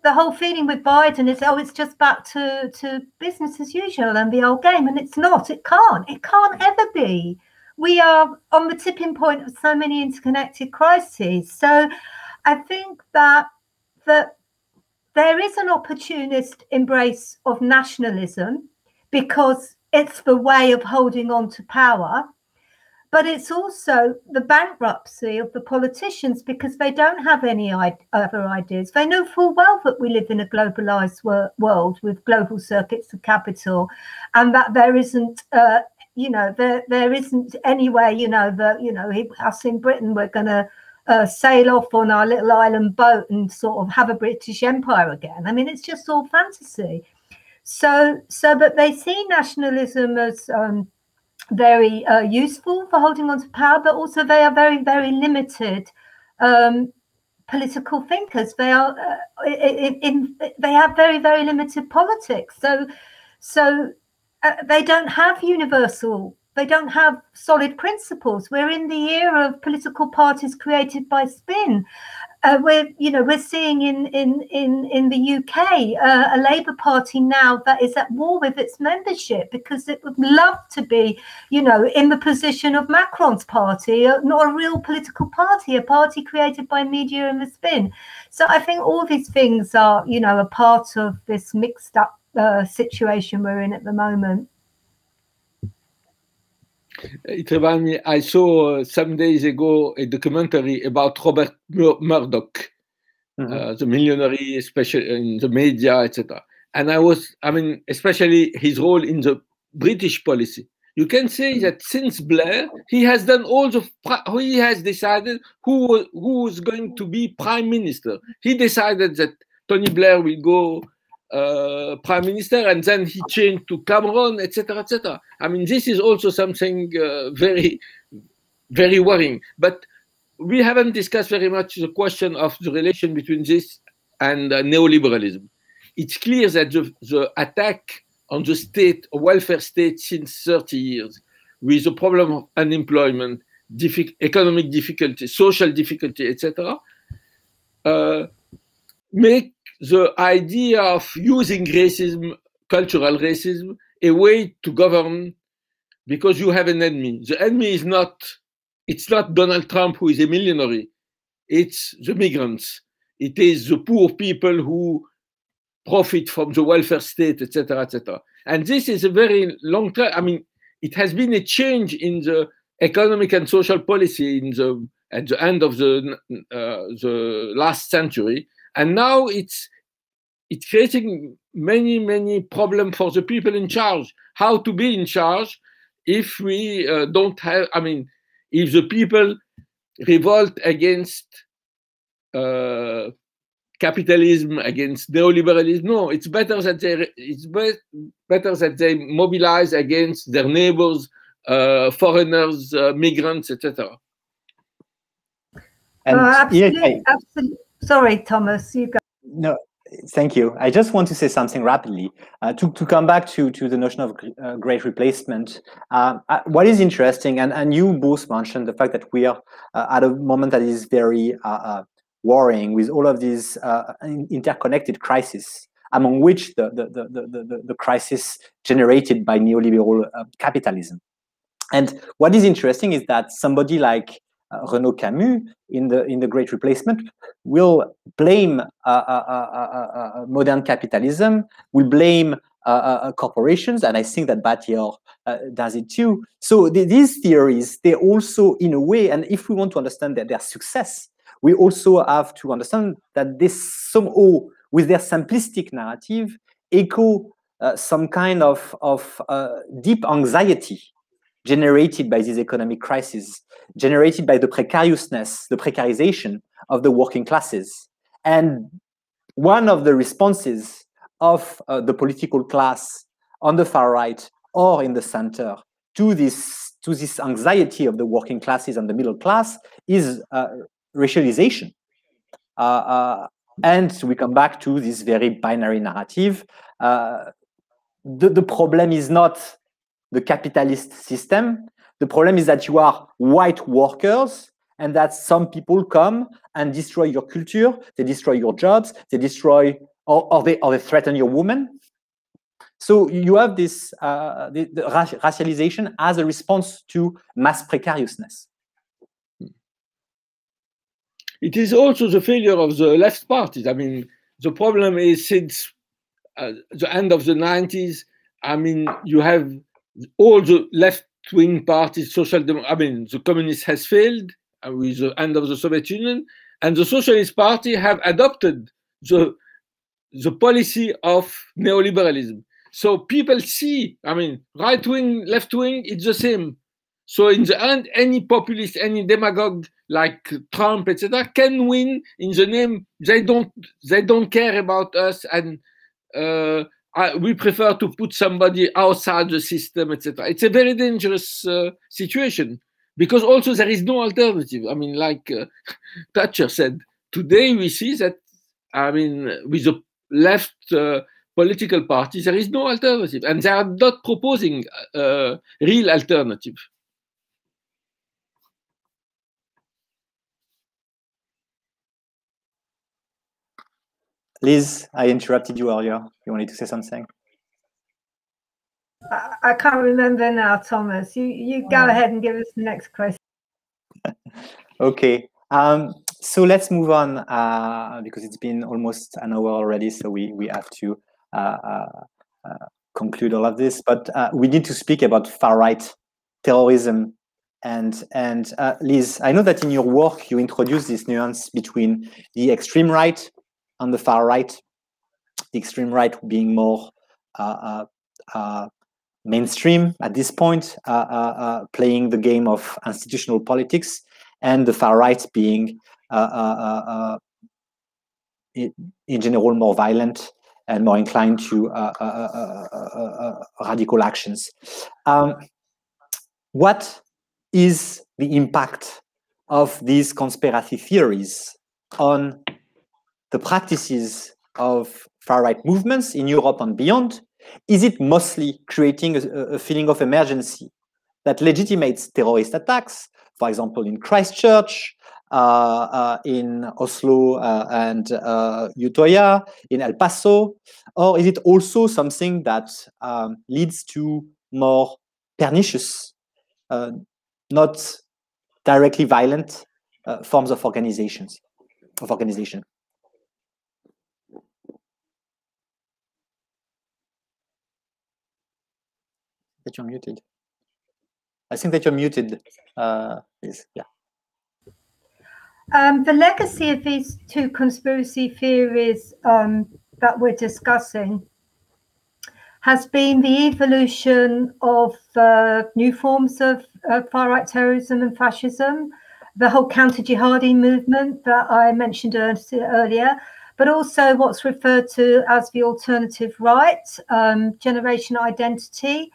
the whole feeling with Biden is, oh, it's just back to business as usual and the old game. And it's not. It can't ever be. We are on the tipping point of so many interconnected crises. So I think that there is an opportunist embrace of nationalism because it's the way of holding on to power. But it's also the bankruptcy of the politicians because they don't have any other ideas. They know full well that we live in a globalized world with global circuits of capital, and that there isn't, you know, there isn't anywhere, you know, that, you know, us in Britain, we're going to sail off on our little island boat and sort of have a British Empire again. I mean, it's just all fantasy. So, but they see nationalism as very useful for holding on to power, but also they are very, very limited political thinkers. They are they have very, very limited politics. So they don't have universal. They don't have solid principles. We're in the era of political parties created by spin. We're seeing in the UK a Labour Party now that is at war with its membership because it would love to be, you know, in the position of Macron's party, not a real political party, a party created by media and the spin. So I think all these things are, you know, a part of this mixed up situation we're in at the moment. It reminds me, I saw some days ago a documentary about Robert Murdoch, the millionaire, especially in the media, etc. And I mean, especially his role in the British policy. You can say that since Blair, he has done he has decided who was going to be prime minister. He decided that Tony Blair will go prime minister, and then he changed to Cameron, etc., etc. I mean, this is also something very, very worrying. But we haven't discussed very much the question of the relation between this and neoliberalism. It's clear that the attack on the state, welfare state, since 30 years, with the problem of unemployment, economic difficulty, social difficulty, etc., make the idea of using racism, cultural racism, a way to govern because you have an enemy. The enemy is it's not Donald Trump who is a millionaire. It's the migrants. It is the poor people who profit from the welfare state, etc., etc. And this is a very long term. I mean, it has been a change in the economic and social policy at the end of the last century, and now it's creating many problems for the people in charge. How to be in charge if we don't have? I mean, if the people revolt against capitalism, against neoliberalism, no, it's better that they mobilize against their neighbors, foreigners, migrants, etc. Absolutely. Sorry, Thomas, you go. No, thank you. I just want to say something rapidly to come back to the notion of great replacement. What is interesting, and you both mentioned the fact that we are at a moment that is very worrying with all of these interconnected crises, among which the crisis generated by neoliberal capitalism. And what is interesting is that somebody like Renaud Camus in the Great Replacement will blame modern capitalism, will blame corporations, and I think that Battier does it too. So these theories, they also, in a way, and if we want to understand their success, we also have to understand that this somehow, with their simplistic narrative, echo some kind of deep anxiety generated by this economic crisis, generated by the precariousness, the precarization of the working classes. And one of the responses of the political class on the far right or in the center to this anxiety of the working classes and the middle class is racialization. And we come back to this very binary narrative. The problem is not the capitalist system. The problem is that you are white workers and that some people come and destroy your culture, they destroy your jobs, they destroy, or they threaten your woman. So you have this the racialization as a response to mass precariousness. It is also the failure of the left parties. I mean, the problem is since the end of the 90s, I mean, you have all the left-wing parties, the communist has failed with the end of the Soviet Union, and the Socialist Party have adopted the policy of neoliberalism. So people see, I mean, right-wing, left-wing, it's the same. So in the end, any populist, any demagogue like Trump, etc., can win in the name. They don't care about us, and we prefer to put somebody outside the system, etc. It's a very dangerous situation because also there is no alternative. I mean, like Thatcher said, today we see that, I mean, with the left political parties, there is no alternative, and they are not proposing a real alternative. Liz, I interrupted you earlier. You wanted to say something? I can't remember now, Thomas. You go ahead and give us the next question. Okay. So let's move on because it's been almost an hour already. So we have to conclude all of this. But we need to speak about far-right terrorism. And Liz, I know that in your work you introduce this nuance between the extreme right and the far right. The extreme right being more mainstream at this point, playing the game of institutional politics, and the far right being, in general, more violent and more inclined to radical actions. What is the impact of these conspiracy theories on the practices of far-right movements in Europe and beyond? Is it mostly creating a feeling of emergency that legitimates terrorist attacks, for example, in Christchurch, in Oslo and Utøya, in El Paso? Or is it also something that leads to more pernicious, not directly violent forms of organization? That you're muted. I think that you're muted. Please, yeah. The legacy of these two conspiracy theories that we're discussing has been the evolution of new forms of far-right terrorism and fascism, the whole counter-jihadi movement that I mentioned earlier, but also what's referred to as the alternative right, generation identity,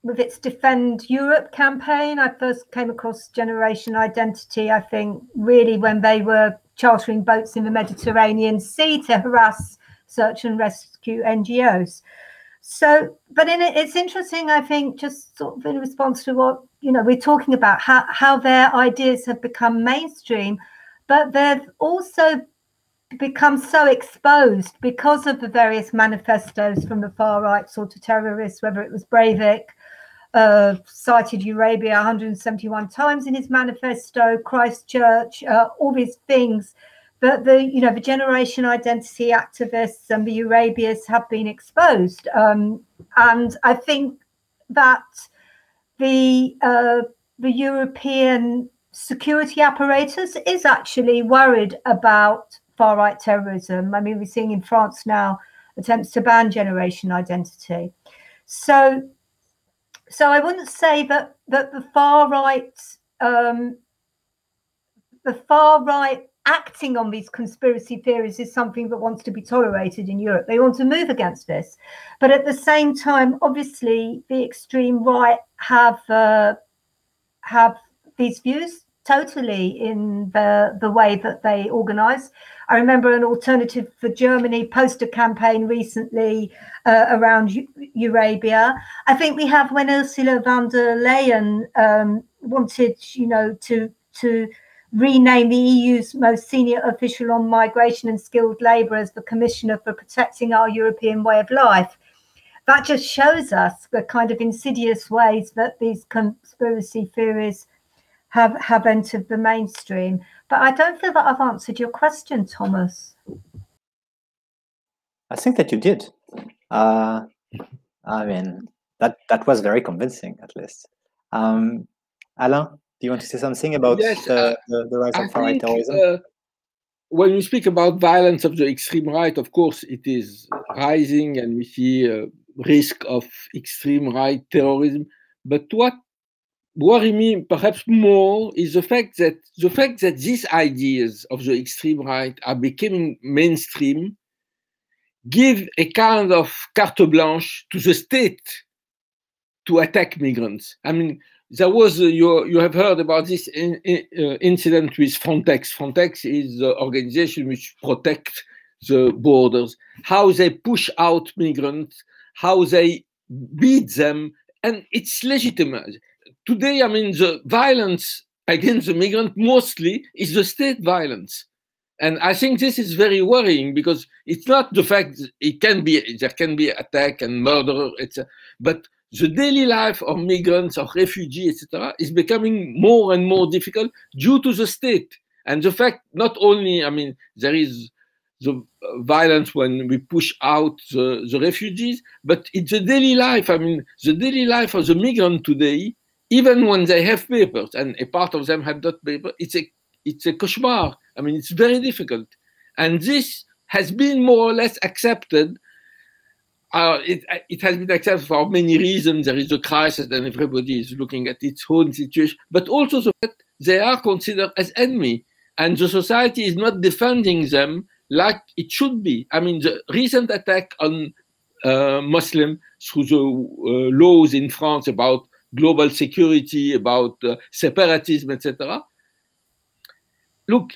with its Defend Europe campaign. I first came across Generation Identity, I think, really when they were chartering boats in the Mediterranean Sea to harass search and rescue NGOs. So, but it's interesting, I think, just sort of in response to what, we're talking about, how their ideas have become mainstream, but they've also become so exposed because of the various manifestos from the far right sort of terrorists, whether it was Breivik, cited Eurabia 171 times in his manifesto, Christchurch, all these things that the generation identity activists and the Eurabias have been exposed. And I think that the European security apparatus is actually worried about far-right terrorism. I mean, we're seeing in France now attempts to ban generation identity. So I wouldn't say that the far right acting on these conspiracy theories is something that wants to be tolerated in Europe. They want to move against this, but at the same time, obviously, the extreme right have these views totally in the way that they organize. I remember an Alternative for Germany poster campaign recently around Eurabia. I think we have when Ursula von der Leyen wanted, to rename the EU's most senior official on migration and skilled labour as the Commissioner for Protecting Our European Way of Life. That just shows us the kind of insidious ways that these conspiracy theories have entered the mainstream. But I don't feel that I've answered your question, Thomas. I think that you did. I mean, that was very convincing, at least. Alain, do you want to say something about the rise of far-right terrorism? When we speak about violence of the extreme right, of course, it is rising, and we see a risk of extreme right terrorism. But what worries me perhaps more is the fact that these ideas of the extreme right are becoming mainstream give a kind of carte blanche to the state to attack migrants. I mean, there was, you have heard about this incident with Frontex. Frontex is the organization which protects the borders, how they push out migrants, how they beat them, and it's legitimate. Today, I mean, the violence against the migrant mostly is the state violence. And I think this is very worrying because it's not the fact that there can be attack and murder, etc. But the daily life of migrants, of refugees, etc., is becoming more and more difficult due to the state. And the fact, not only, I mean, there is the violence when we push out the refugees, but it's the daily life. I mean, the daily life of the migrant today, even when they have papers, and a part of them have not paper, it's a cauchemar. I mean, it's very difficult. And this has been more or less accepted. It has been accepted for many reasons. There is a crisis and everybody is looking at its own situation, but also the fact they are considered as enemy and the society is not defending them like it should be. I mean, the recent attack on Muslims through the laws in France about global security, about separatism, etc. Look,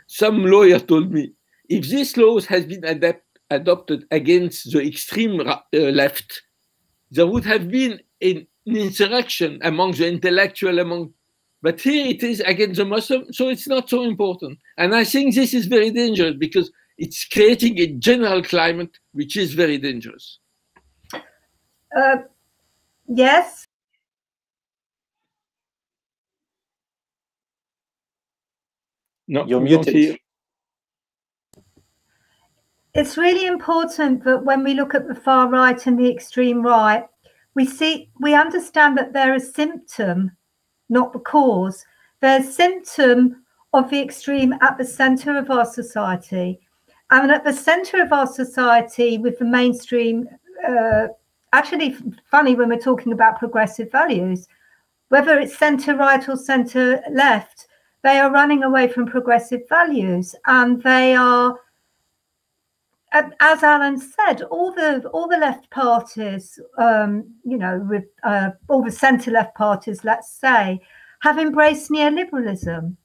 some lawyer told me, if these laws has been adopted against the extreme left, there would have been an insurrection among the intellectual, but here it is against the Muslim, so it's not so important. And I think this is very dangerous because it's creating a general climate which is very dangerous. Yes. No, you're muted. it's really important that when we look at the far right and the extreme right, we understand that they're a symptom, not the cause. They're a symptom of the extreme at the center of our society. And at the center of our society with the mainstream, actually funny when we're talking about progressive values, whether it's center right or center left, they are running away from progressive values, and they are, as Alain said, all the left parties, you know, with all the centre left parties, let's say, have embraced neoliberalism,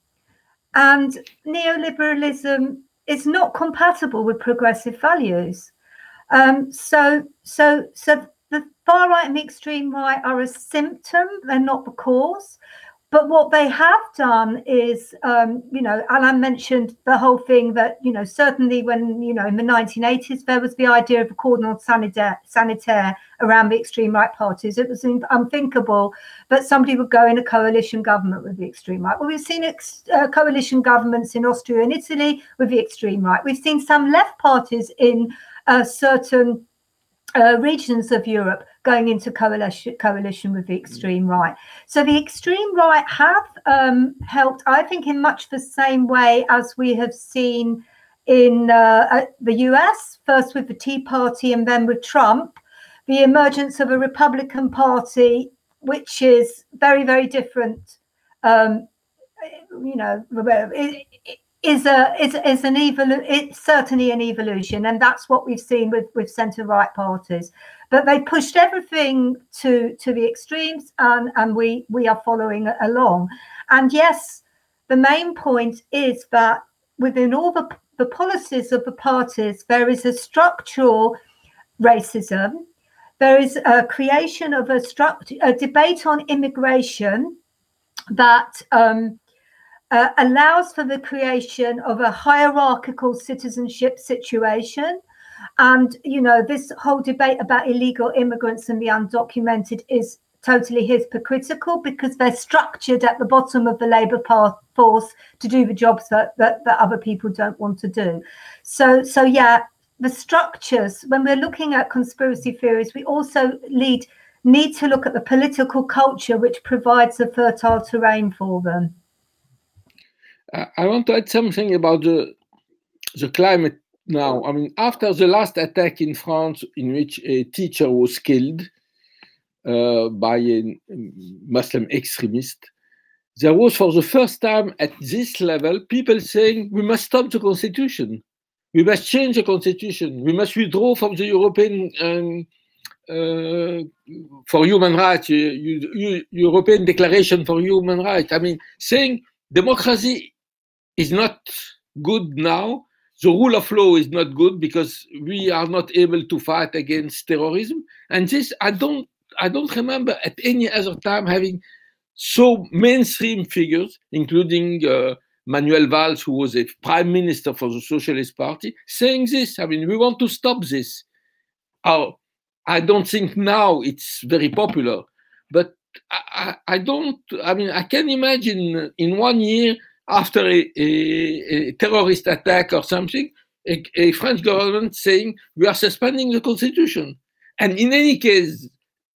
and neoliberalism is not compatible with progressive values. So the far right and the extreme right are a symptom; they're not the cause. But what they have done is, you know, Alain mentioned the whole thing that, you know, certainly when, you know, in the 1980s, there was the idea of a cordon sanitaire around the extreme right parties. It was unthinkable that somebody would go in a coalition government with the extreme right. Well, we've seen coalition governments in Austria and Italy with the extreme right. We've seen some left parties in certain regions of Europe going into coalition with the extreme right. So the extreme right have helped, I think, in much the same way as we have seen in the US, first with the Tea Party and then with Trump, the emergence of a Republican Party, which is very, very different. You know, it's certainly an evolution, and that's what we've seen with centre-right parties. But they pushed everything to the extremes, and we are following along. And yes, the main point is that within all the policies of the parties, there is a structural racism. There is a creation of a debate on immigration that allows for the creation of a hierarchical citizenship situation. And, you know, this whole debate about illegal immigrants and the undocumented is totally hypocritical, because they're structured at the bottom of the labour force to do the jobs that other people don't want to do. So yeah, the structures, when we're looking at conspiracy theories, we also need to look at the political culture which provides a fertile terrain for them. I want to add something about the climate now. I mean, after the last attack in France, in which a teacher was killed by a Muslim extremist, there was for the first time at this level people saying, we must stop the constitution. We must change the constitution. We must withdraw from the European for human rights, European Declaration for Human Rights. I mean, saying democracy is not good now. The rule of law is not good because we are not able to fight against terrorism. And this, I don't remember at any other time having so mainstream figures, including Manuel Valls, who was a prime minister for the Socialist Party, saying this. I mean, we want to stop this. I don't think now it's very popular, but I mean, I can imagine in 1 year, after a terrorist attack or something, a French government saying, we are suspending the constitution. And in any case,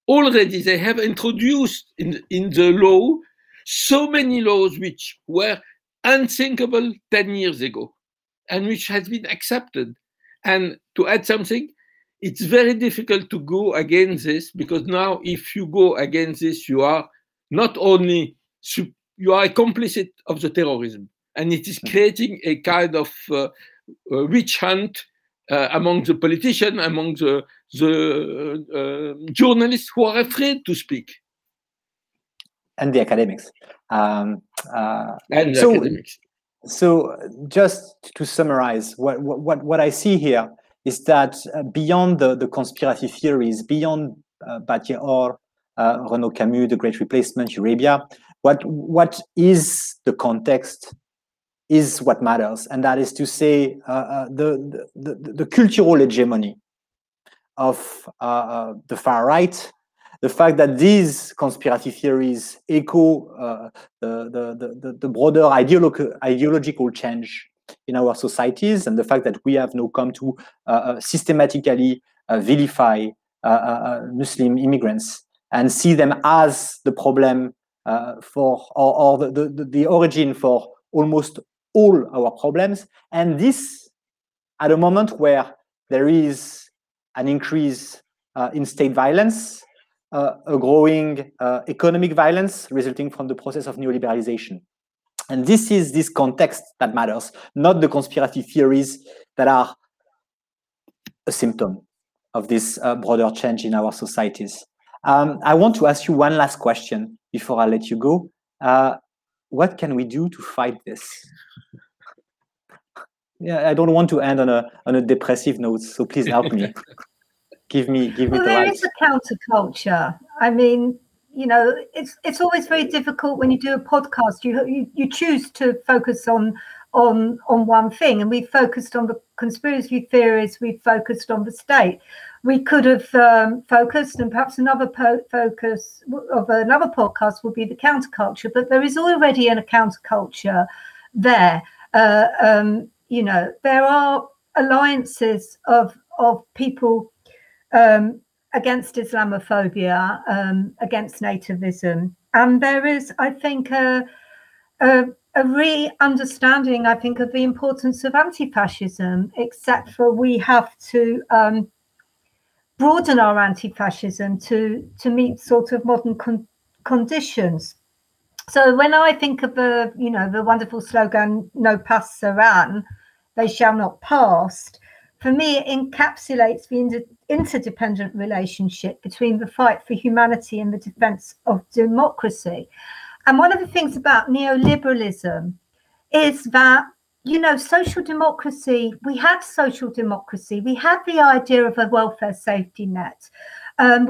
already they have introduced in the law so many laws which were unthinkable 10 years ago and which has been accepted. And to add something, it's very difficult to go against this, because now if you go against this, you are not only you are a complicit of the terrorism, and it is creating a kind of witch hunt among the politicians, among the journalists who are afraid to speak, and the academics. Academics. So, just to summarize, what I see here is that beyond the conspiracy theories, beyond Bataille, Renaud, Camus, The Great Replacement, Eurabia, what is the context is what matters, and that is to say the cultural hegemony of the far right, the fact that these conspiracy theories echo the broader ideological change in our societies, and the fact that we have now come to systematically vilify Muslim immigrants and see them as the problem or the origin for almost all our problems. And this at a moment where there is an increase in state violence, a growing economic violence resulting from the process of neoliberalization. And this is this context that matters, not the conspiracy theories that are a symptom of this broader change in our societies. I want to ask you one last question before I let you go. What can we do to fight this? Yeah, I don't want to end on a depressive note, so please help me. Give me the there right. Is a counterculture. I mean, you know, it's always very difficult when you do a podcast. You choose to focus on one thing, and we focused on the conspiracy theories. We focused on the state. We could have focused, and perhaps another focus of another podcast would be the counterculture. But there is already a counterculture there. You know, there are alliances of people against Islamophobia, against nativism, and there is, I think, a re-understanding, I think, of the importance of anti-fascism. Except for we have to broaden our anti-fascism to meet sort of modern conditions. So when I think of the wonderful slogan "No passerán," they shall not pass. For me, it encapsulates the interdependent relationship between the fight for humanity and the defense of democracy. And one of the things about neoliberalism is that, you know, social democracy, we had social democracy, we had the idea of a welfare safety net,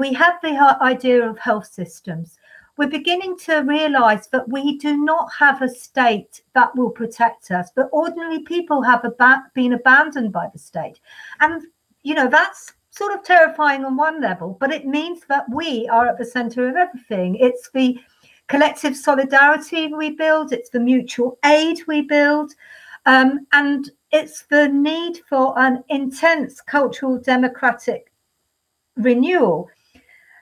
we had the idea of health systems. We're beginning to realize that we do not have a state that will protect us, but ordinary people have been abandoned by the state. And, you know, that's sort of terrifying on one level, but it means that we are at the center of everything. It's the collective solidarity we build, it's the mutual aid we build, and it's the need for an intense cultural democratic renewal.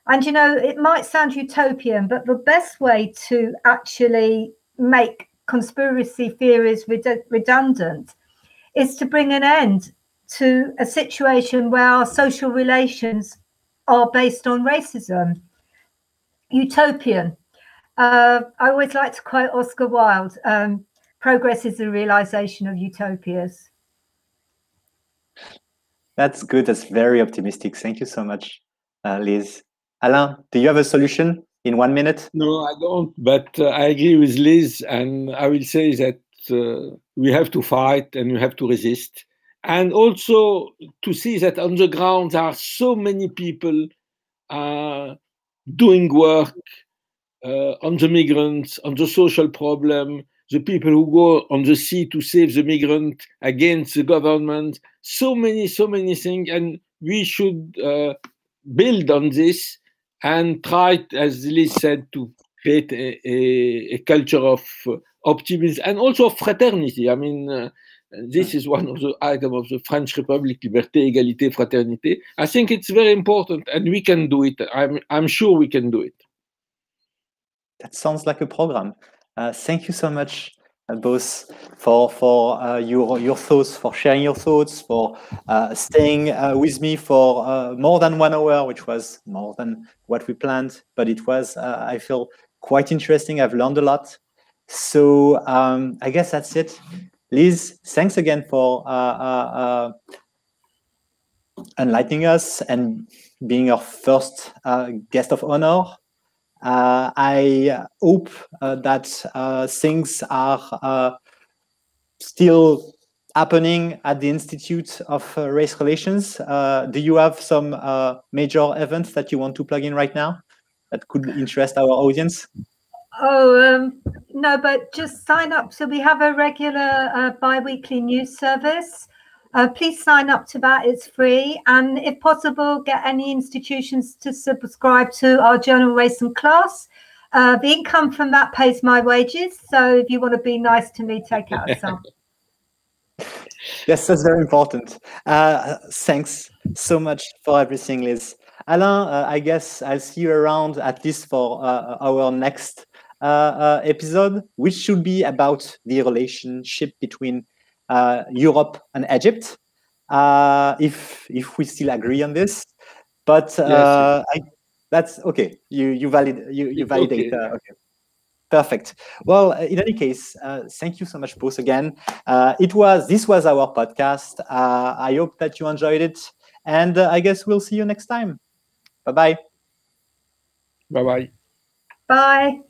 And, you know, it might sound utopian, but the best way to actually make conspiracy theories redundant is to bring an end to a situation where our social relations are based on racism. Utopian. I always like to quote Oscar Wilde, progress is the realization of utopias. That's good. That's very optimistic. Thank you so much, Liz. Alain, do you have a solution in 1 minute? No, I don't, but I agree with Liz, and I will say that we have to fight and we have to resist. And also to see that on the ground there are so many people doing work on the migrants, on the social problem, the people who go on the sea to save the migrant against the government, so many things, and we should build on this and try, as Liz said, to create a culture of optimism and also of fraternity. I mean, this is one of the items of the French Republic, liberté, égalité, fraternité. I think it's very important, and we can do it. I'm sure we can do it. That sounds like a program. Thank you so much, both for your thoughts, for sharing your thoughts, for staying with me for more than 1 hour, which was more than what we planned, but it was, I feel, quite interesting. I've learned a lot. So I guess that's it. Liz, thanks again for enlightening us and being our first guest of honor. I hope that things are still happening at the Institute of Race Relations. Do you have some major events that you want to plug in right now that could interest our audience? Oh, no, but just sign up. So we have a regular bi-weekly news service. Please sign up to that. It's free. And if possible, get any institutions to subscribe to our journal Race and Class. The income from that pays my wages. So if you want to be nice to me, take out some. Yes, that's very important. Thanks so much for everything, Liz. Alain, I guess I'll see you around at least for our next episode, which should be about the relationship between Europe and Egypt, if we still agree on this. But yes. that's okay. You validate. Okay. Okay. Perfect. Well, in any case, thank you so much, both again. This was our podcast. I hope that you enjoyed it, and I guess we'll see you next time. Bye-bye. Bye-bye. Bye.